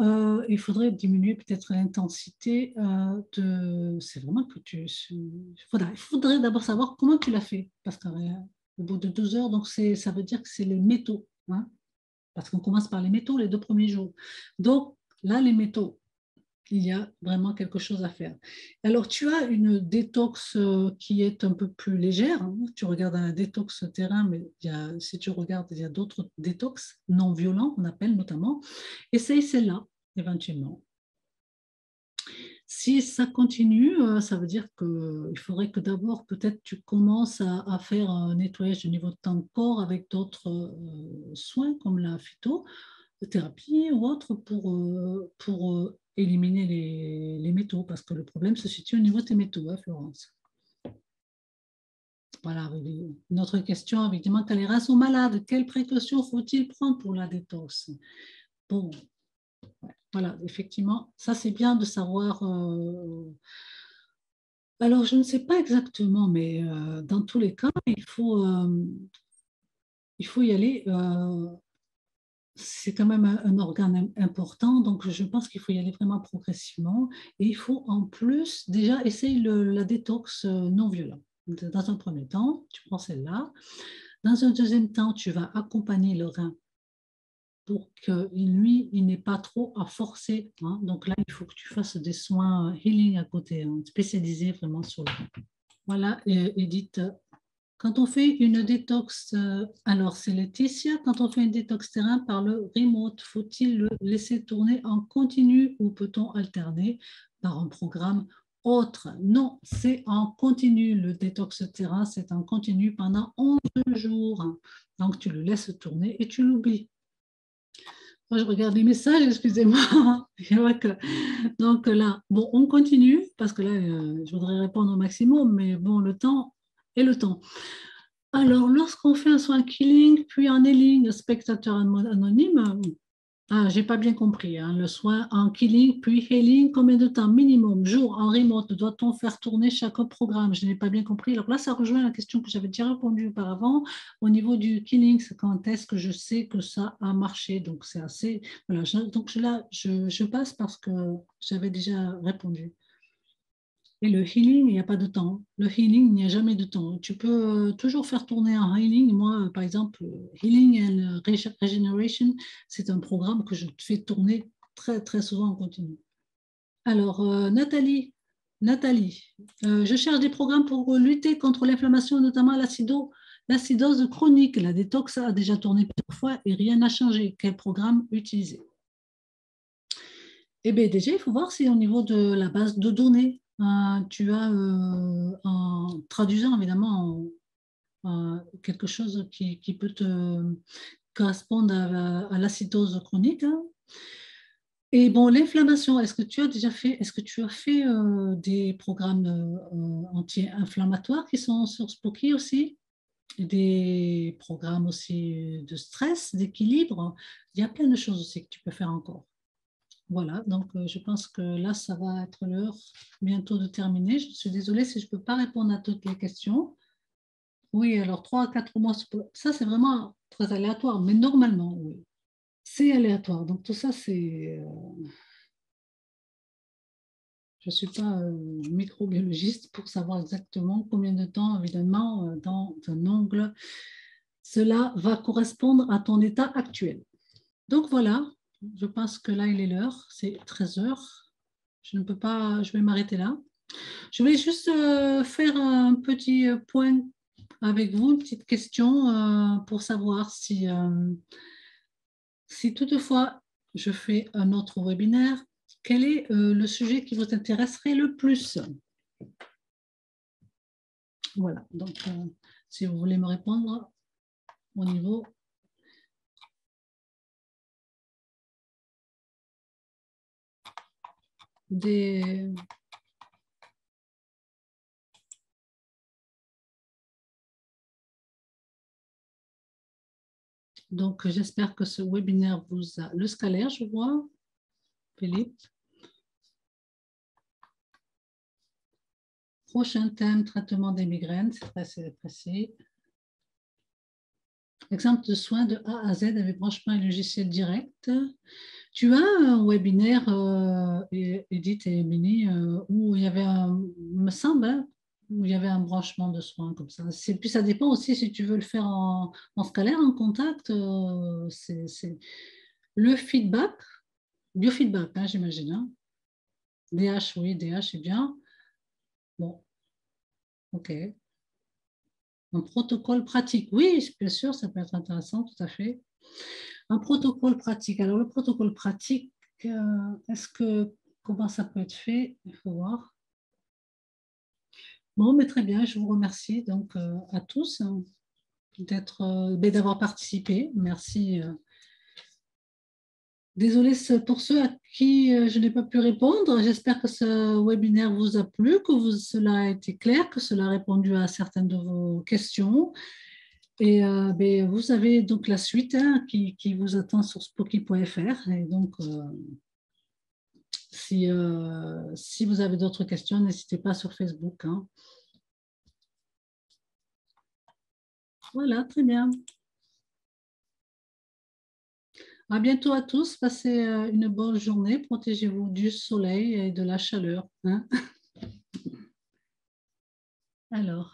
il faudrait diminuer peut-être l'intensité de. C'est vraiment que tu. Il faudrait d'abord savoir comment tu l'as fait. Parce qu'au bout de 12 heures, donc ça veut dire que c'est les métaux, hein, parce qu'on commence par les métaux les 2 premiers jours. Donc là, les métaux, il y a vraiment quelque chose à faire. Alors, tu as une détox qui est un peu plus légère, hein. Tu regardes un détox terrain, mais si tu regardes, il y a d'autres détox non violents, on appelle notamment. Essaye celle-là, éventuellement. Si ça continue, ça veut dire qu'il faudrait que d'abord, peut-être, tu commences à faire un nettoyage du niveau de ton corps avec d'autres soins, comme la phytothérapie ou autre, pour éliminer les métaux, parce que le problème se situe au niveau de tes métaux, hein, Florence. Voilà, une autre question, évidemment, quand les reins sont malades, quelles précautions faut-il prendre pour la détox? Bon, voilà, effectivement, ça c'est bien de savoir. Alors, je ne sais pas exactement, mais dans tous les cas, il faut y aller. C'est quand même un organe important, donc je pense qu'il faut y aller vraiment progressivement. Et il faut en plus déjà essayer la détox non violente. Dans un premier temps, tu prends celle-là. Dans un deuxième temps, tu vas accompagner le rein pour que lui, il n'ait pas trop à forcer, hein. Donc là, il faut que tu fasses des soins healing à côté, hein, spécialisés vraiment sur le rein. Voilà, Edith. Quand on fait une détox, alors c'est Laetitia, quand on fait une détox terrain par le remote, faut-il le laisser tourner en continu ou peut-on alterner par un programme autre? Non, c'est en continu. Le détox terrain, c'est en continu pendant 11 jours. Donc tu le laisses tourner et tu l'oublies. Moi, je regarde les messages, excusez-moi. Donc là, bon, on continue parce que là, je voudrais répondre au maximum, mais bon, le temps est le temps. Alors, lorsqu'on fait un soin killing, puis un healing, spectateur anonyme, j'ai pas bien compris, hein, le soin en killing, puis healing, combien de temps minimum, jour en remote, doit-on faire tourner chaque programme? Je n'ai pas bien compris. Alors là, ça rejoint la question que j'avais déjà répondu auparavant. Au niveau du killing, c'est quand est-ce que je sais que ça a marché? Donc, c'est assez. Voilà, donc là, je passe parce que j'avais déjà répondu. Et le healing, il n'y a pas de temps. Le healing, il n'y a jamais de temps. Tu peux toujours faire tourner un healing. Moi, par exemple, Healing and Regeneration, c'est un programme que je fais tourner très, très souvent en continu. Alors, Nathalie, je cherche des programmes pour lutter contre l'inflammation, notamment l'acidose chronique. La détox a déjà tourné plusieurs fois et rien n'a changé. Quel programme utiliser? Eh bien, déjà, il faut voir si au niveau de la base de données, tu as, en traduisant évidemment quelque chose qui peut correspondent à l'acidose chronique. Hein. Et bon, l'inflammation, est-ce que tu as déjà fait, est-ce que tu as fait des programmes anti-inflammatoires qui sont sur Spooky aussi? Des programmes aussi de stress, d'équilibre. Il y a plein de choses aussi que tu peux faire encore. Voilà, donc je pense que là, ça va être l'heure bientôt de terminer. Je suis désolée si je ne peux pas répondre à toutes les questions. Oui, alors 3 à 4 mois, ça c'est vraiment très aléatoire, mais normalement, oui. C'est aléatoire. Donc tout ça, c'est... je ne suis pas microbiologiste pour savoir exactement combien de temps, évidemment, dans un ongle, cela va correspondre à ton état actuel. Donc voilà, je pense que là, il est l'heure, c'est 13 heures. Je ne peux pas, je vais m'arrêter là. Je voulais juste faire un petit point avec vous, une petite question pour savoir si toutefois je fais un autre webinaire, quel est le sujet qui vous intéresserait le plus? Voilà, donc si vous voulez me répondre au niveau des... Donc, j'espère que ce webinaire vous a... Le scalaire, je vois, Philippe. Prochain thème, traitement des migraines, c'est très précis. Exemple de soins de A à Z avec branchement et logiciel direct. Tu as un webinaire, Edith et Émilie, où il y avait un, me semble, hein, où il y avait un branchement de soins comme ça. Puis ça dépend aussi si tu veux le faire en scalaire, en contact. C'est le feedback, biofeedback, hein, j'imagine. Hein. DH, oui, DH, c'est bien. Bon, ok. Un protocole pratique, oui, bien sûr, ça peut être intéressant, tout à fait. Un protocole pratique. Alors, le protocole pratique, comment ça peut être fait? Il faut voir. Bon, mais très bien, je vous remercie donc à tous hein, d'avoir participé. Merci. Désolée pour ceux à qui je n'ai pas pu répondre. J'espère que ce webinaire vous a plu, cela a été clair, que cela a répondu à certaines de vos questions. Et ben, vous avez donc la suite hein, qui vous attend sur spooky.fr. Et donc, si vous avez d'autres questions, n'hésitez pas sur Facebook. Hein. Voilà, très bien. À bientôt à tous. Passez une bonne journée. Protégez-vous du soleil et de la chaleur. Hein. Alors.